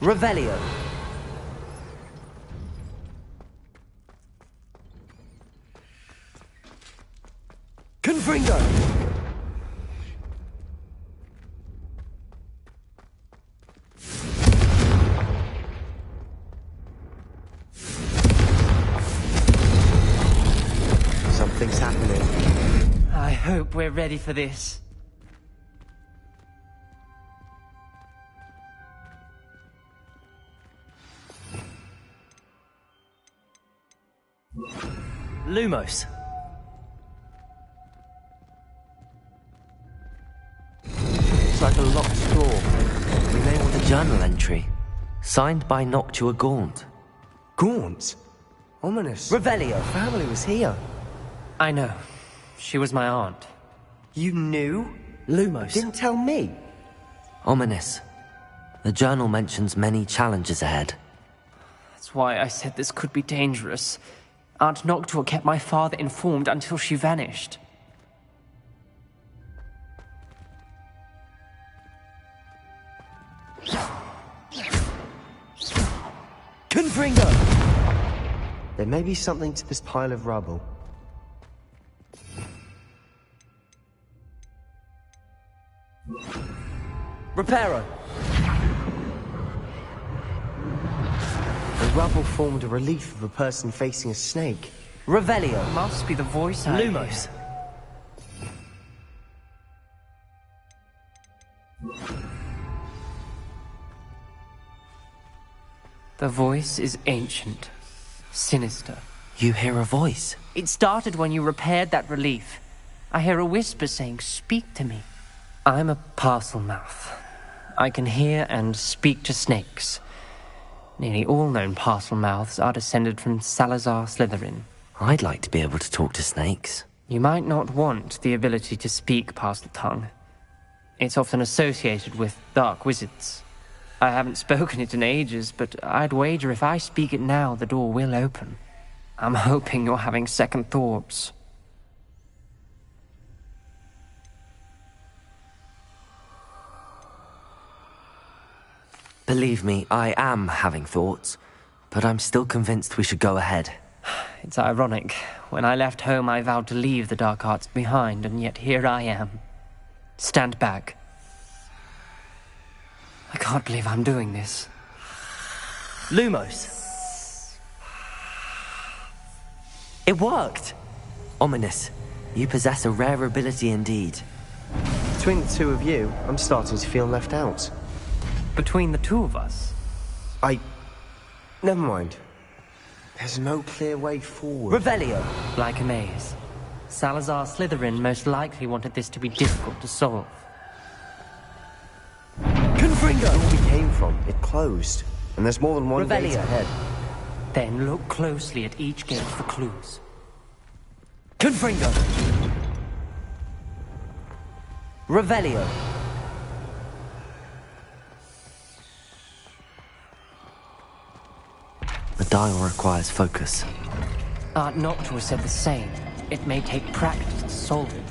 Revelio. Confringo. Something's happening. I hope we're ready for this. Lumos. It's like a locked door. We may want a journal entry. Signed by Noctua Gaunt. Gaunt? Ominous. Revelio. Family was here. I know. She was my aunt. You knew? Lumos. Didn't tell me. Ominous. The journal mentions many challenges ahead. That's why I said this could be dangerous. Aunt Noctua kept my father informed until she vanished. Confringo! There may be something to this pile of rubble. Reparo! The rubble formed a relief of a person facing a snake. Revelio. Must be the voice I Lumos. The voice is ancient, sinister. You hear a voice? It started when you repaired that relief. I hear a whisper saying, "Speak to me." I'm a parcel mouth. I can hear and speak to snakes. Nearly all known parcel mouths are descended from Salazar Slytherin. I'd like to be able to talk to snakes. You might not want the ability to speak parcel tongue. It's often associated with dark wizards. I haven't spoken it in ages, but I'd wager if I speak it now, the door will open. I'm hoping you're having second thoughts. Believe me, I am having thoughts, but I'm still convinced we should go ahead. It's ironic. When I left home, I vowed to leave the dark arts behind, and yet here I am. Stand back. I can't believe I'm doing this. Lumos. It worked! Ominous. You possess a rare ability indeed. Between the two of you, I'm starting to feel left out. Between the two of us? Never mind. There's no clear way forward. Revelio. Like a maze. Salazar Slytherin most likely wanted this to be difficult to solve. Confringo! Where we came from, it closed. And there's more than one Revelio. gate ahead. Then look closely at each gate for clues. Confringo! Revelio. The dial requires focus. Aunt Noctua said the same. It may take practice to solve it.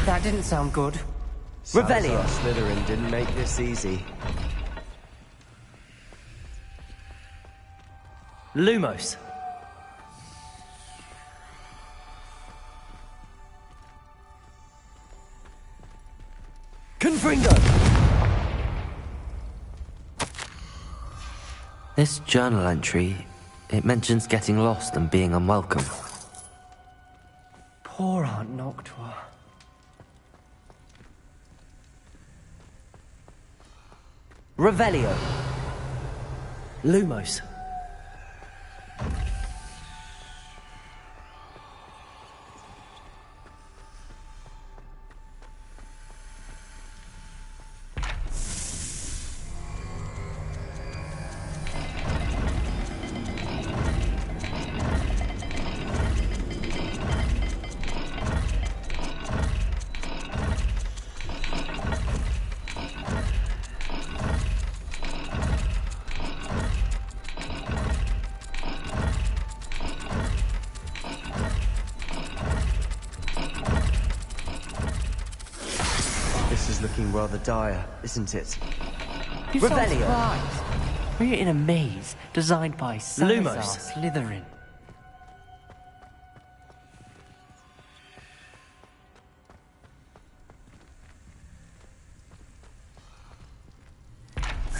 That didn't sound good. Salazar Slytherin didn't make this easy. Lumos. Confringo! This journal entry, it mentions getting lost and being unwelcome. Poor Aunt Noctua. Revelio. Lumos. This is looking rather dire, isn't it? You sound surprised. We're in a maze designed by Salazar Slytherin.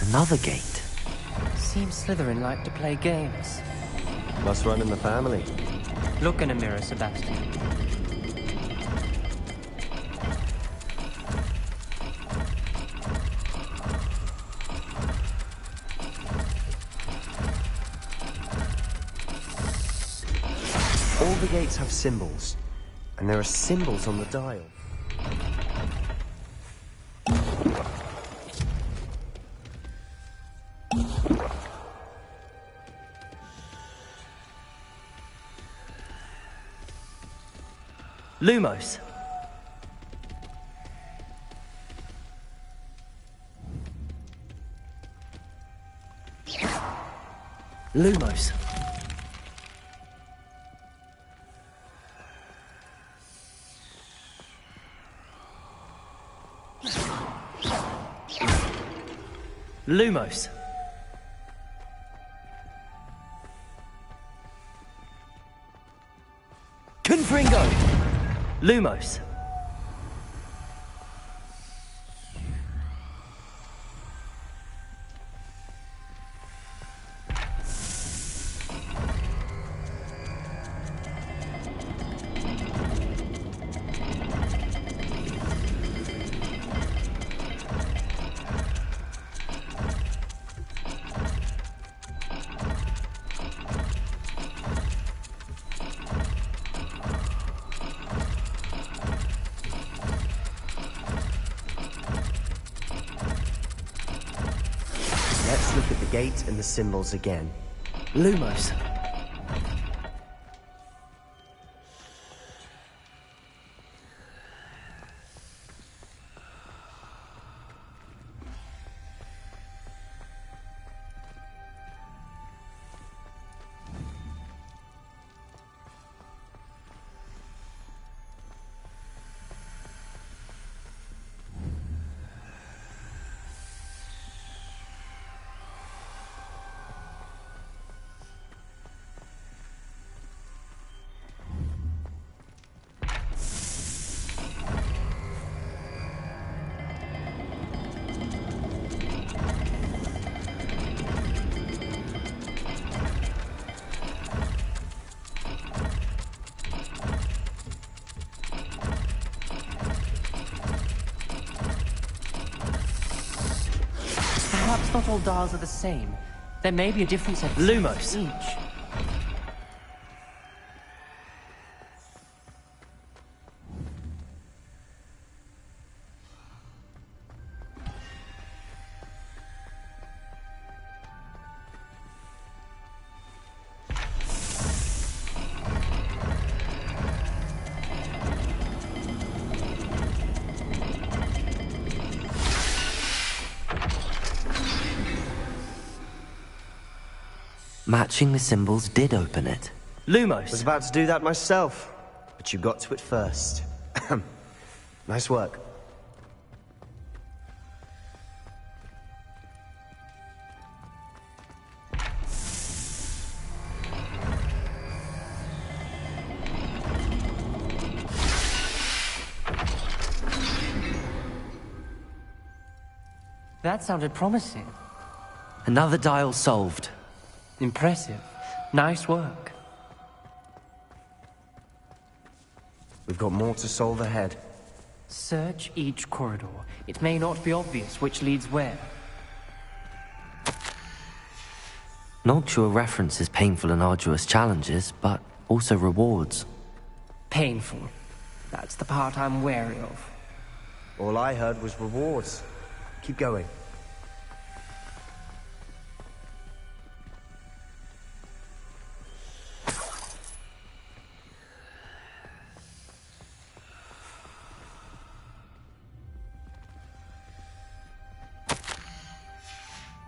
Another gate. Seems Slytherin like to play games. Must run in the family. Look in a mirror, Sebastian. All the gates have symbols, and there are symbols on the dial. Lumos. Lumos. Lumos. Confringo. Lumos. Let's look at the gate and the symbols again. Lumos. Perhaps not all dials are the same. There may be a difference of Lumos each. Matching the symbols did open it. Lumos. Was about to do that myself, but you got to it first. Nice work. That sounded promising. Another dial solved. Impressive. Nice work. We've got more to solve ahead. Search each corridor. It may not be obvious which leads where. Noctua references painful and arduous challenges, but also rewards. Painful. That's the part I'm wary of. All I heard was rewards. Keep going.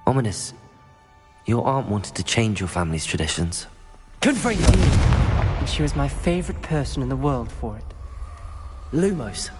Ominous, your aunt wanted to change your family's traditions. Good for you! And she was my favorite person in the world for it. Lumos.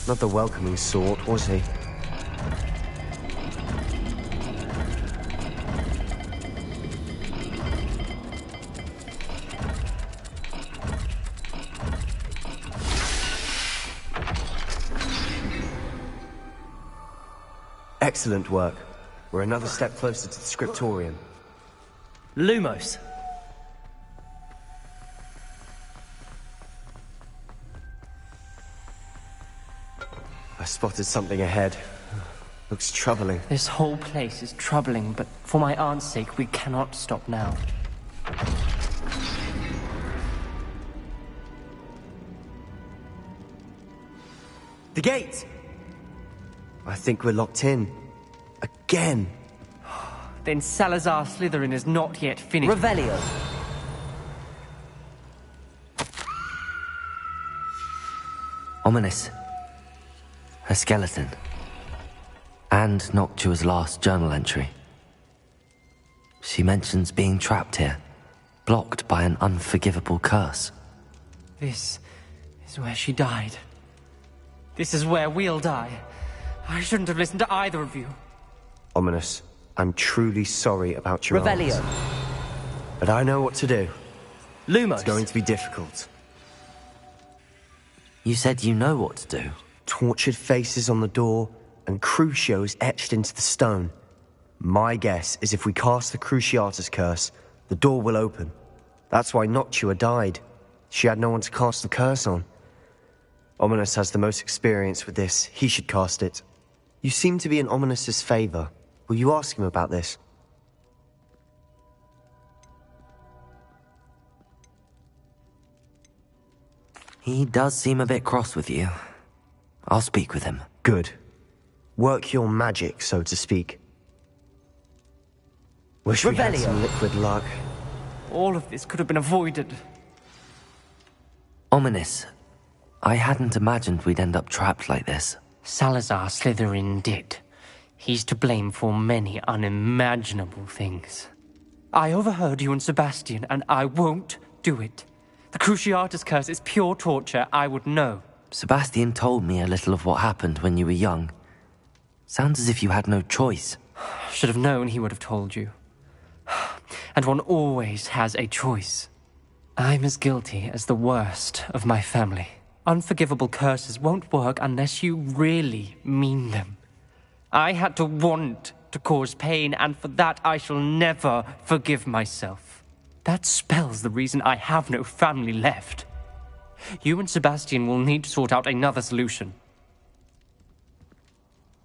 Not the welcoming sort, was he? Excellent work. We're another step closer to the scriptorium. Lumos. I spotted something ahead. Looks troubling. This whole place is troubling, but for my aunt's sake, we cannot stop now. The gate! I think we're locked in. Again! Then Salazar Slytherin is not yet finished. Revelio. Ominous. Her skeleton. And Noctua's last journal entry. She mentions being trapped here, blocked by an unforgivable curse. This is where she died. This is where we'll die. I shouldn't have listened to either of you. Ominous, I'm truly sorry about your Revelio. aunt. But I know what to do. Lumos. It's going to be difficult. You said you know what to do. Tortured faces on the door, and Crucios etched into the stone. My guess is if we cast the Cruciatus curse, the door will open. That's why Noctua died. She had no one to cast the curse on. Ominous has the most experience with this. He should cast it. You seem to be in Ominous's favor. Will you ask him about this? He does seem a bit cross with you. I'll speak with him. Good. Work your magic, so to speak. Wish we had some liquid luck. All of this could have been avoided. Ominous. I hadn't imagined we'd end up trapped like this. Salazar Slytherin did. He's to blame for many unimaginable things. I overheard you and Sebastian, and I won't do it. The Cruciatus curse is pure torture, I would know. Sebastian told me a little of what happened when you were young. Sounds as if you had no choice. Should have known he would have told you. And one always has a choice. I'm as guilty as the worst of my family. Unforgivable curses won't work unless you really mean them. I had to want to cause pain, and for that I shall never forgive myself. That spell's the reason I have no family left. You and Sebastian will need to sort out another solution.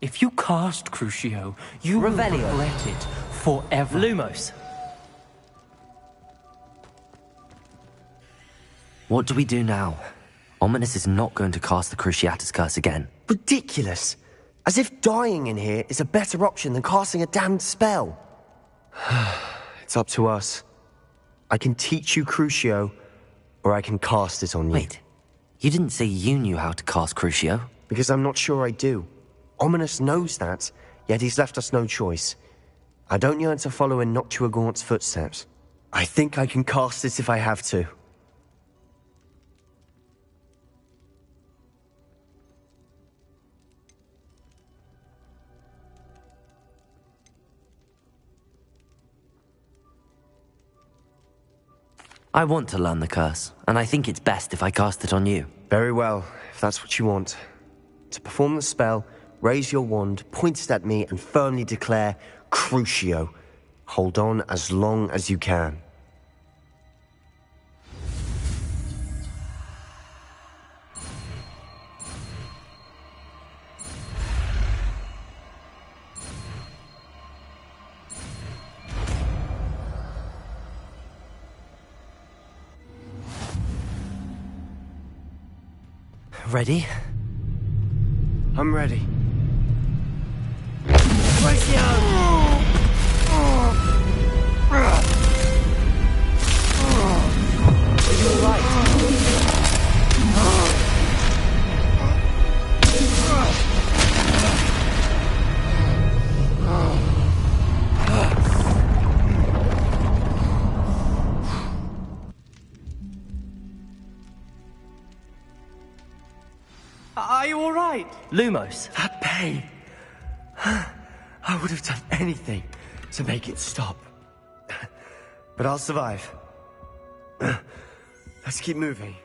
If you cast Crucio, you will regret it forever. Lumos. What do we do now? Ominous is not going to cast the Cruciatus Curse again. Ridiculous. As if dying in here is a better option than casting a damned spell. It's up to us. I can teach you Crucio, or I can cast it on you. Wait, you didn't say you knew how to cast Crucio? Because I'm not sure I do. Ominous knows that, yet he's left us no choice. I don't yearn to follow in Noctua Gaunt's footsteps. I think I can cast it if I have to. I want to learn the curse, and I think it's best if I cast it on you. Very well, if that's what you want. To perform the spell, raise your wand, point it at me, and firmly declare, Crucio. Hold on as long as you can. Ready? I'm ready. Are you all right? Lumos. That pain. I would have done anything to make it stop. But I'll survive. Let's keep moving.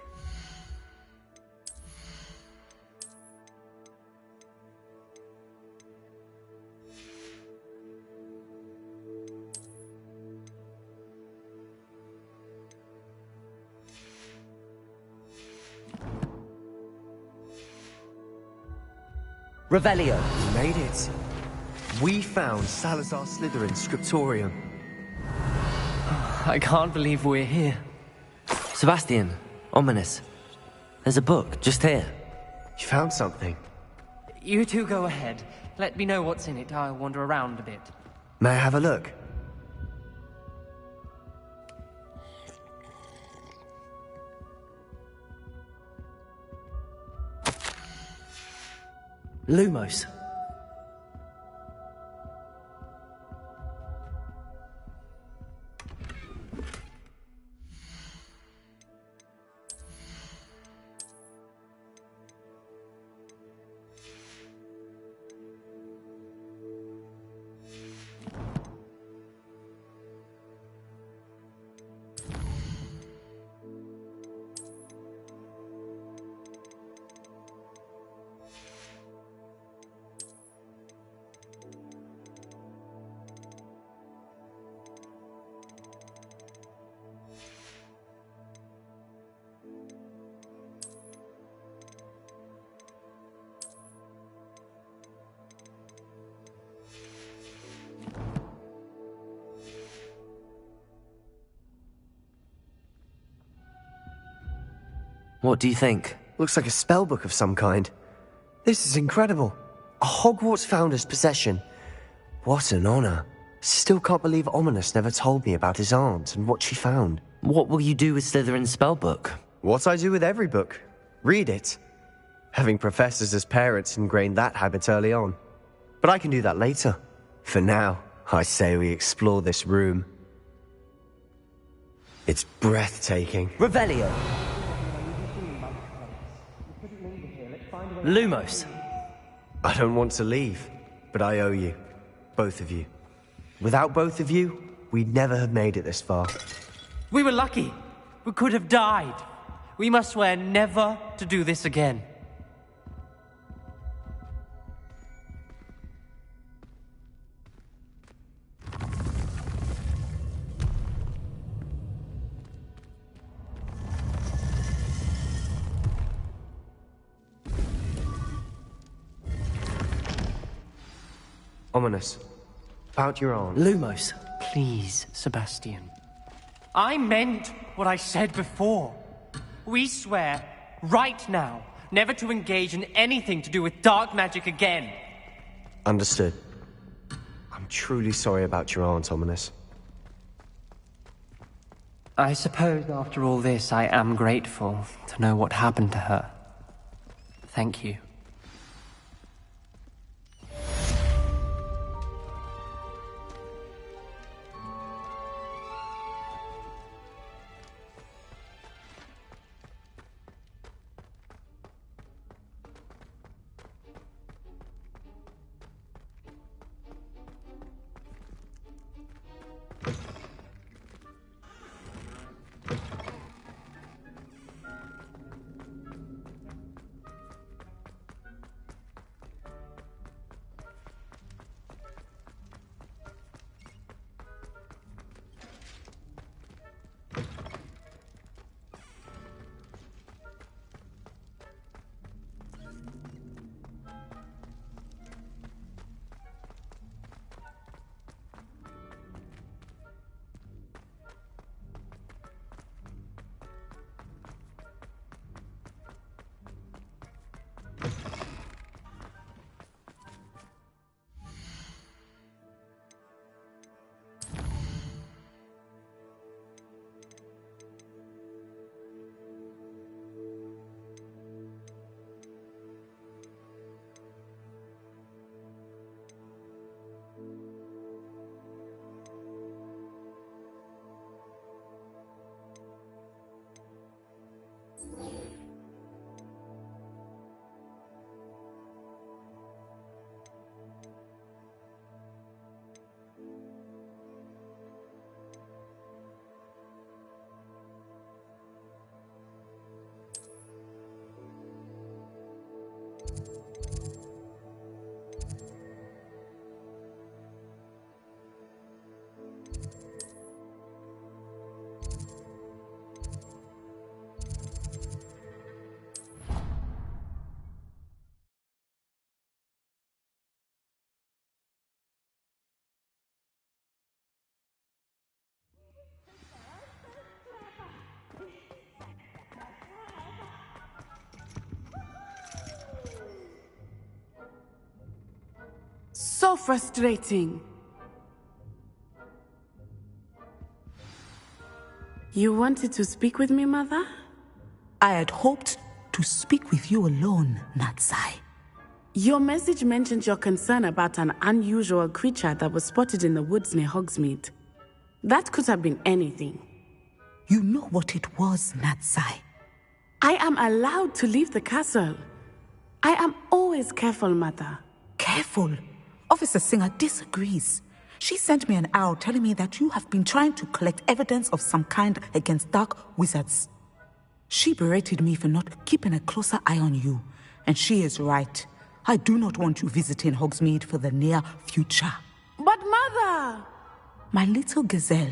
Revelio. We made it. We found Salazar Slytherin's scriptorium. I can't believe we're here. Sebastian, Ominous. There's a book just here. You found something? You two go ahead. Let me know what's in it. I'll wander around a bit. May I have a look? Lumos. What do you think? Looks like a spellbook of some kind. This is incredible. A Hogwarts founder's possession. What an honor. Still can't believe Ominous never told me about his aunt and what she found. What will you do with Slytherin's spellbook? What I do with every book. Read it. Having professors as parents ingrained that habit early on. But I can do that later. For now, I say we explore this room. It's breathtaking. Revelio. Lumos. I don't want to leave, but I owe you. Both of you. Without both of you, we'd never have made it this far. We were lucky. We could have died. We must swear never to do this again. Ominous. About your aunt. Lumos. Please, Sebastian. I meant what I said before. We swear, right now, never to engage in anything to do with dark magic again. Understood. I'm truly sorry about your aunt, Ominous. I suppose after all this, I am grateful to know what happened to her. Thank you. So frustrating. You wanted to speak with me, Mother? I had hoped to speak with you alone, Natsai. Your message mentioned your concern about an unusual creature that was spotted in the woods near Hogsmeade. That could have been anything. You know what it was, Natsai. I am allowed to leave the castle. I am always careful, Mother. Careful? Officer Singer disagrees. She sent me an owl telling me that you have been trying to collect evidence of some kind against dark wizards. She berated me for not keeping a closer eye on you, and she is right. I do not want you visiting Hogsmeade for the near future. But Mother! My little gazelle,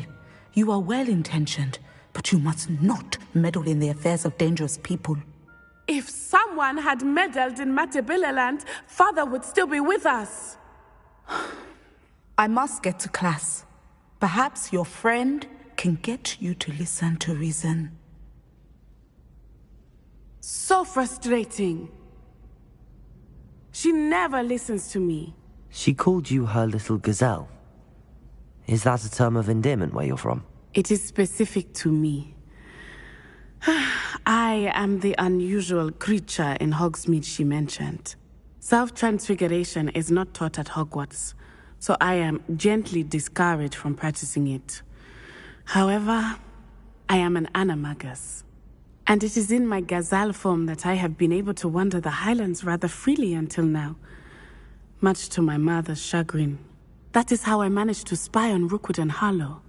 you are well-intentioned, but you must not meddle in the affairs of dangerous people. If someone had meddled in Matabeleland, Father would still be with us. I must get to class. Perhaps your friend can get you to listen to reason. So frustrating. She never listens to me. She called you her little gazelle. Is that a term of endearment where you're from? It is specific to me. I am the unusual creature in Hogsmeade she mentioned. Self-transfiguration is not taught at Hogwarts, so I am gently discouraged from practicing it. However, I am an animagus, and it is in my gazelle form that I have been able to wander the Highlands rather freely until now, much to my mother's chagrin. That is how I managed to spy on Rookwood and Harlow.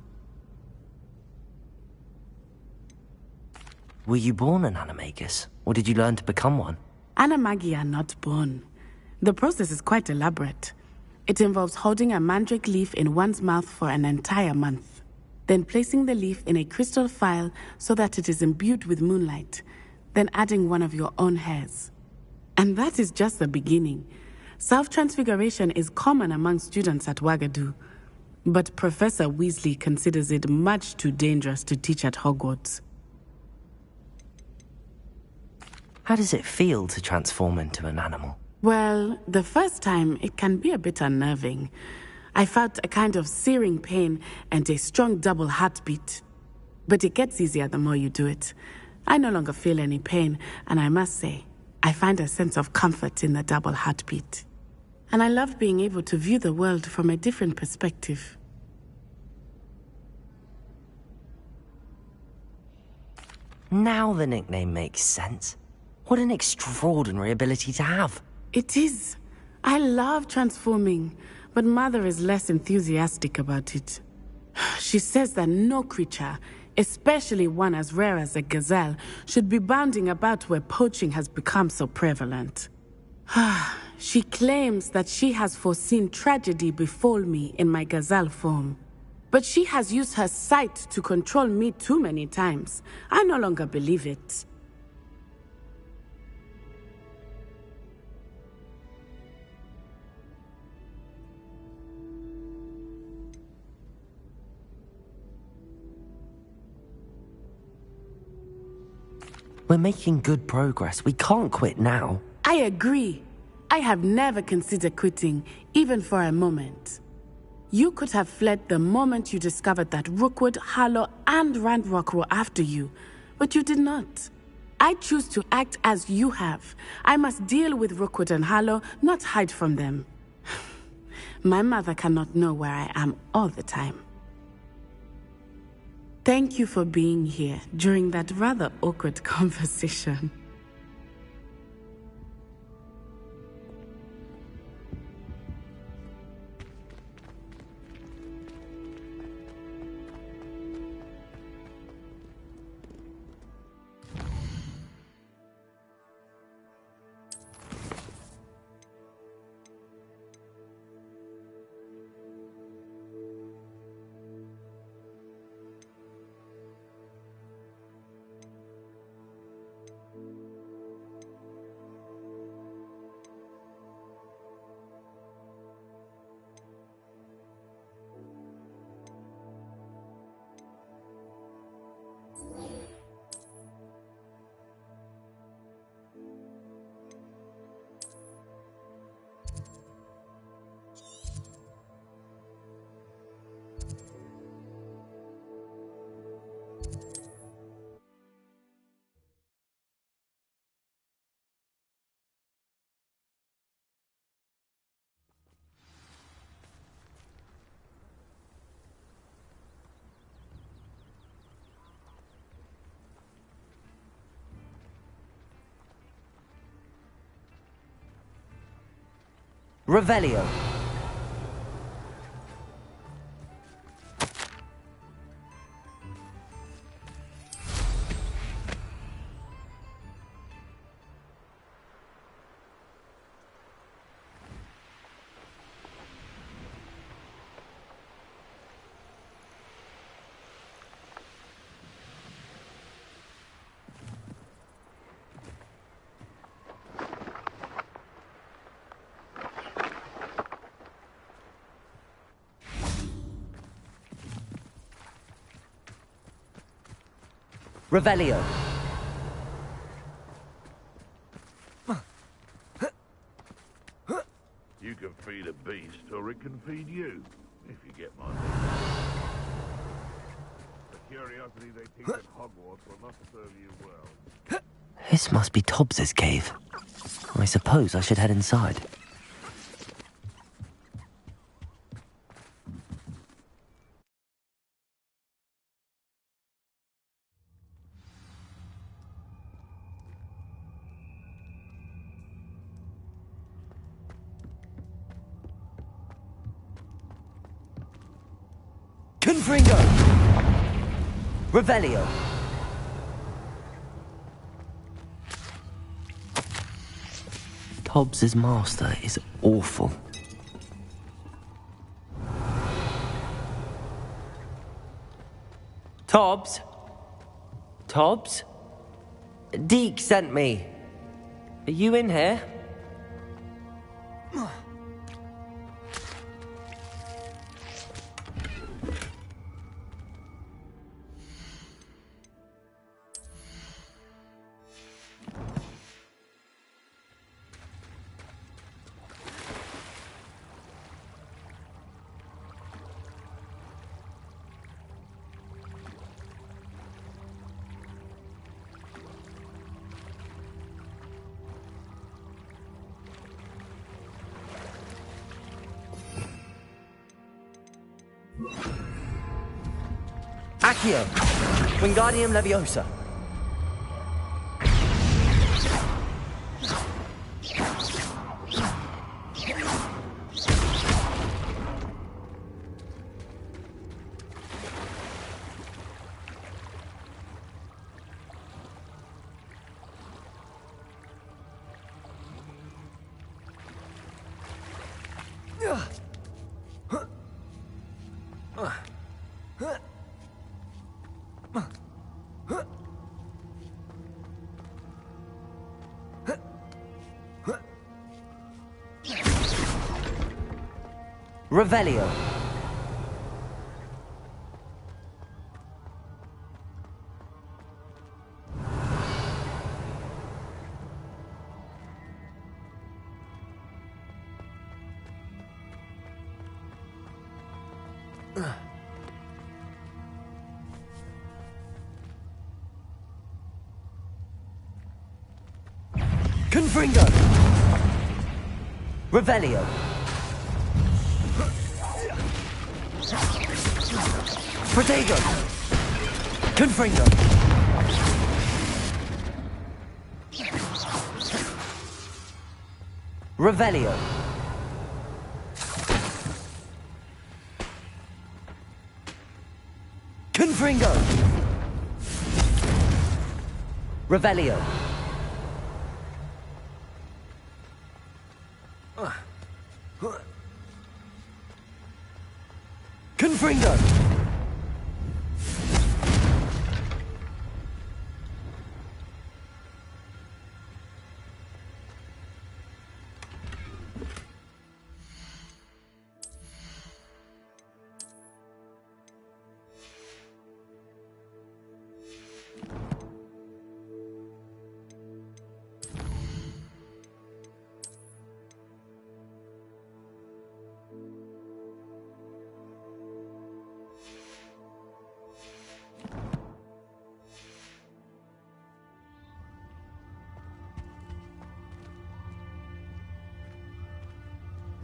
Were you born an animagus, or did you learn to become one? Animagi are not born. The process is quite elaborate. It involves holding a mandrake leaf in one's mouth for an entire month, then placing the leaf in a crystal phial so that it is imbued with moonlight, then adding one of your own hairs. And that is just the beginning. Self-transfiguration is common among students at Wagadu, but Professor Weasley considers it much too dangerous to teach at Hogwarts. How does it feel to transform into an animal? Well, the first time, it can be a bit unnerving. I felt a kind of searing pain and a strong double heartbeat. But it gets easier the more you do it. I no longer feel any pain, and I must say, I find a sense of comfort in the double heartbeat. And I love being able to view the world from a different perspective. Now the nickname makes sense. What an extraordinary ability to have. It is. I love transforming, but Mother is less enthusiastic about it. She says that no creature, especially one as rare as a gazelle, should be bounding about where poaching has become so prevalent. She claims that she has foreseen tragedy befall me in my gazelle form. But she has used her sight to control me too many times. I no longer believe it. We're making good progress. We can't quit now. I agree. I have never considered quitting, even for a moment. You could have fled the moment you discovered that Rookwood, Harlow, and Ranrock were after you, but you did not. I choose to act as you have. I must deal with Rookwood and Harlow, not hide from them. My mother cannot know where I am all the time. Thank you for being here during that rather awkward conversation. Revelio. Revelio. You can feed a beast, or it can feed you, if you get my meaning. The curiosity they teach at Hogwarts will not serve you well. This must be Tobbs's cave. I suppose I should head inside. Confringo! Revelio! Tobbs' master is awful. Tobbs? Tobbs? Deke sent me. Are you in here? Accio! Wingardium Leviosa! Revelio. Confringo! Revelio. Protego! Confringo! Revelio. Confringo! Revelio. Confringo!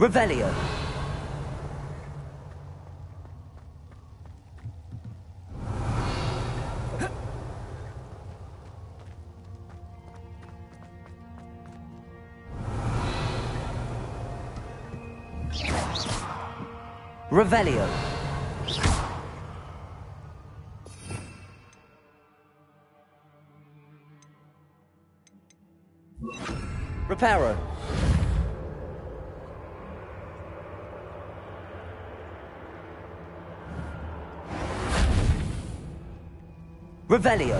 Revelio. Revelio. Reparo. Revelio.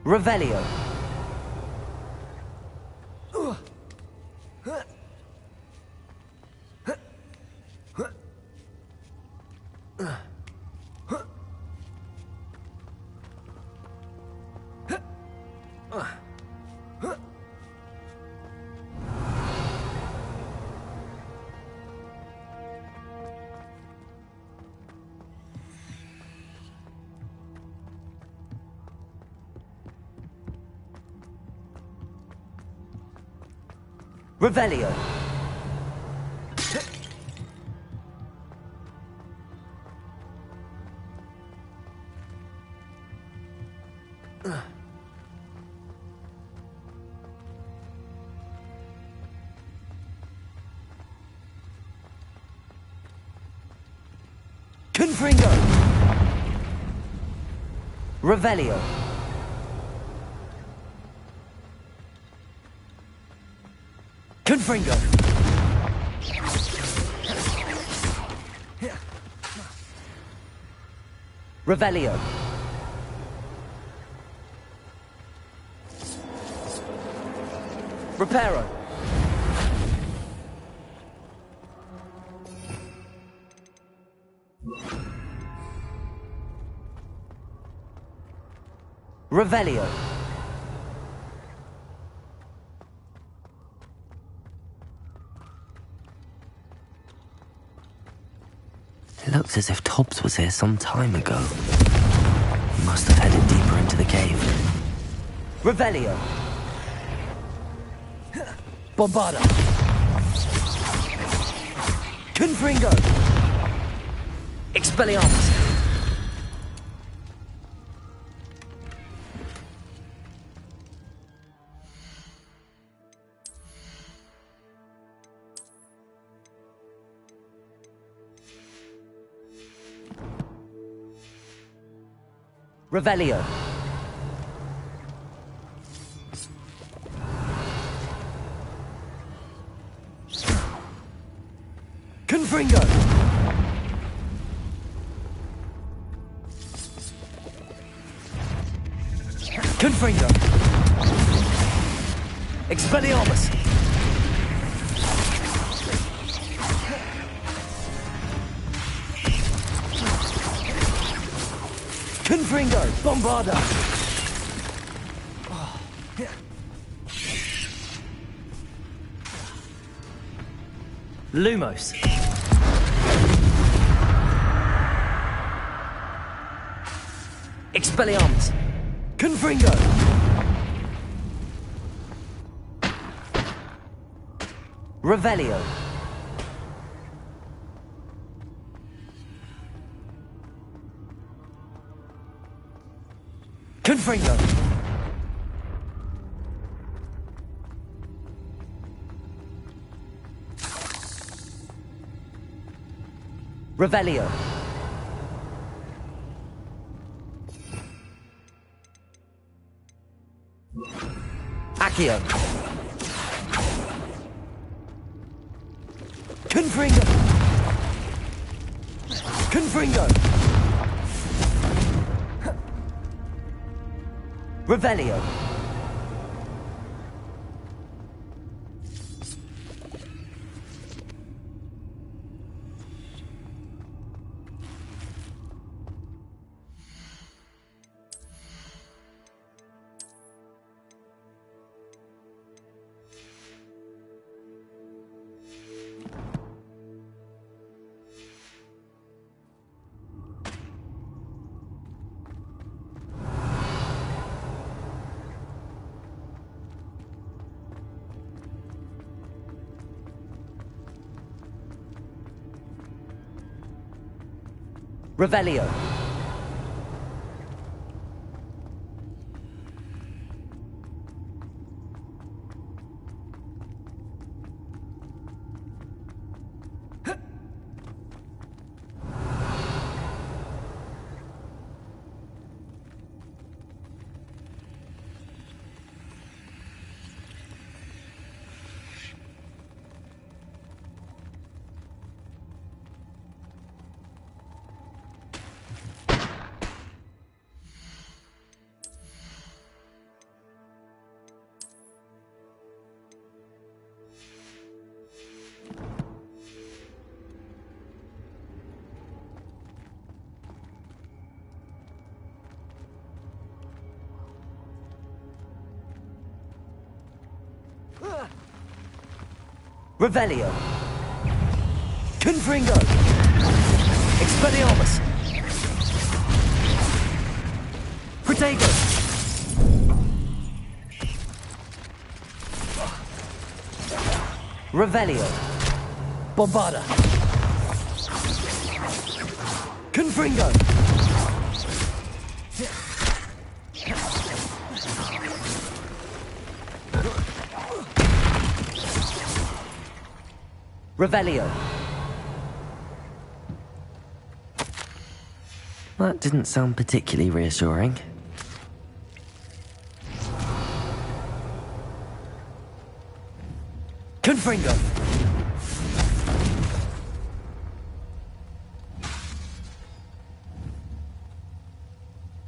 Revelio. Revelio. Confringo. Revelio. Confringo. Revelio. Reparo. Revelio. It looks as if Tobbs was here some time ago. He must have headed deeper into the cave. Revelio. Bombarda. Confringo. Expelliarmus. Revelio. Confringo. Confringo. Expelliarmus. Confringo. Bombarda. Lumos. Expelliarmus. Confringo. Revelio. Confringo. Revelio. Accio. Confringo. Confringo. Revelio. Revelio. Revelio. Confringo. Expelliarmus. Protego. Revelio. Bombarda. Confringo. Revelio. That didn't sound particularly reassuring. Confringo.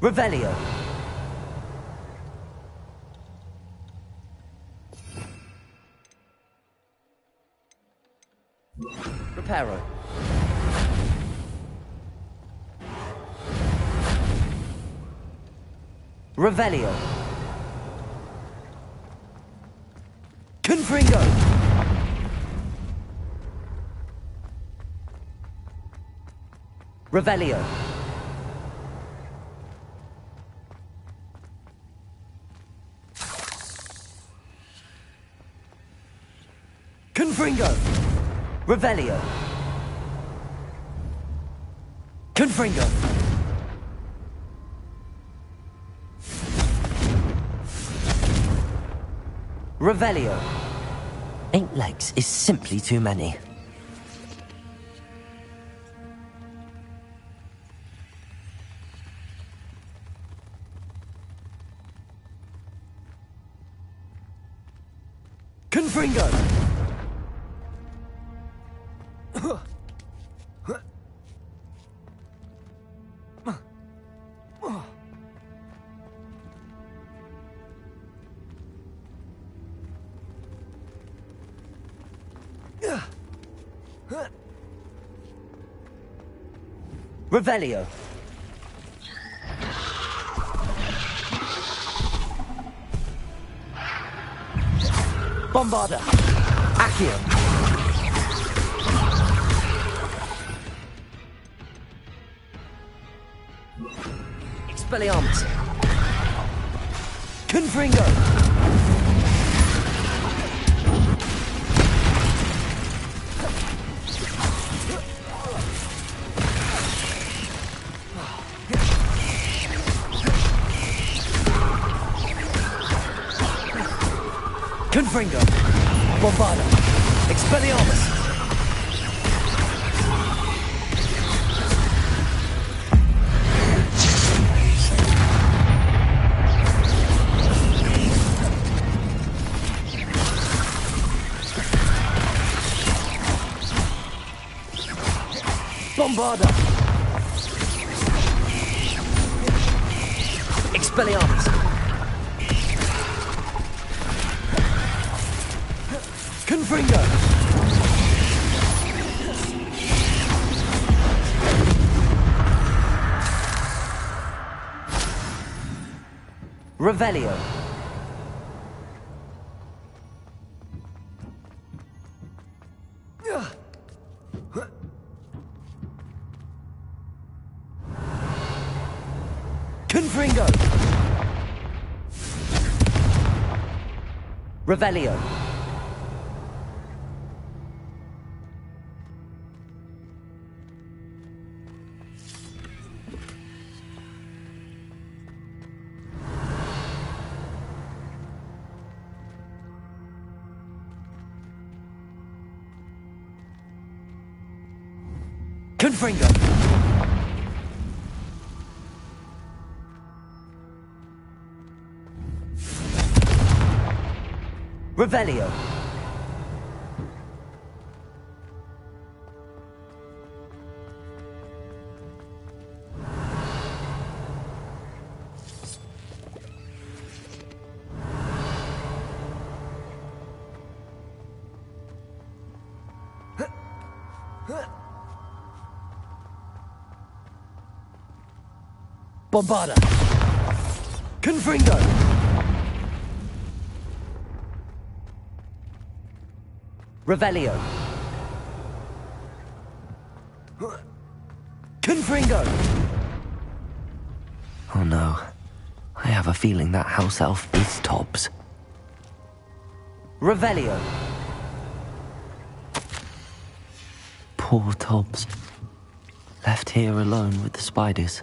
Revelio. Reparo. Revelio. Confringo. Revelio. Confringo. Revelio. Confringo. Revelio. 8 legs is simply too many. Confringo. Revelio. Bombarda. Accio. Expelliarmus. Confringo. Confringo. Bombarda. Expelliarmus. Bombarda. Expelliarmus. Confringo. Revelio. Confringo. Revelio. Confringo. Revelio. Bombarda. Confringo. Revelio. Confringo. Oh no. I have a feeling that house elf is Tobbs. Revelio. Poor Tobbs. Left here alone with the spiders.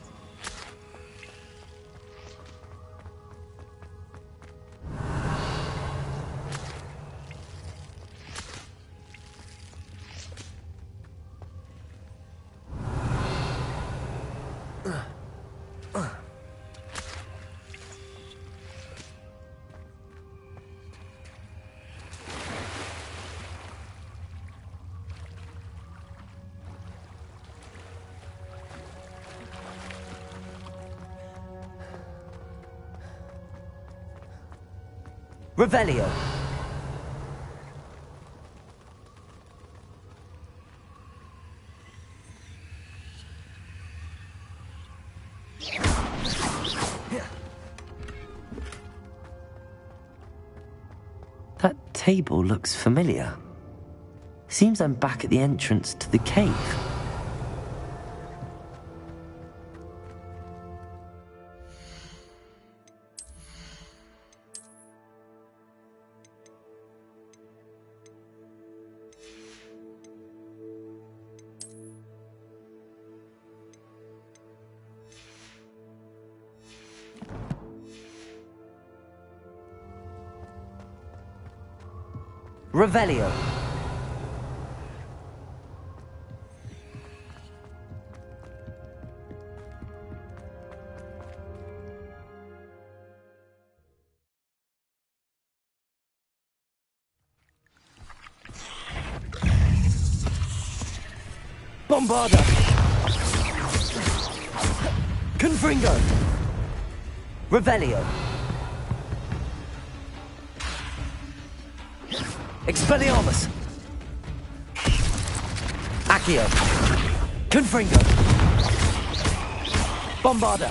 Revelio. That table looks familiar. Seems I'm back at the entrance to the cave. Revelio. Bombarda! Confringo! Revelio. Expelliarmus! Accio! Confringo! Bombarda!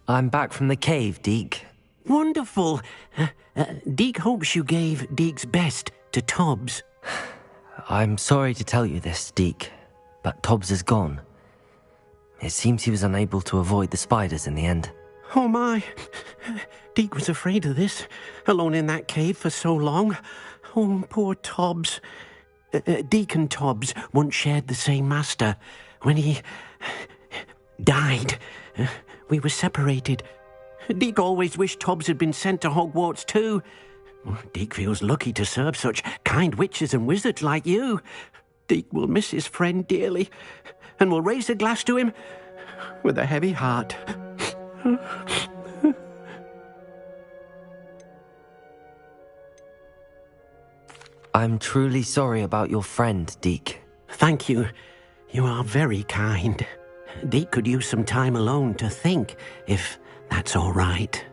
I'm back from the cave, Deke. Wonderful. Deke hopes you gave Deke's best to Tobbs. I'm sorry to tell you this, Deke, but Tobbs is gone. It seems he was unable to avoid the spiders in the end. Oh my. Deke was afraid of this, alone in that cave for so long. Oh, poor Tobbs. Deke and Tobbs once shared the same master. When he died, we were separated. Deke always wished Tobbs had been sent to Hogwarts too. Deke feels lucky to serve such kind witches and wizards like you. Deke will miss his friend dearly, and will raise a glass to him with a heavy heart. I'm truly sorry about your friend, Deke. Thank you. You are very kind. Deke could use some time alone to think, if that's all right.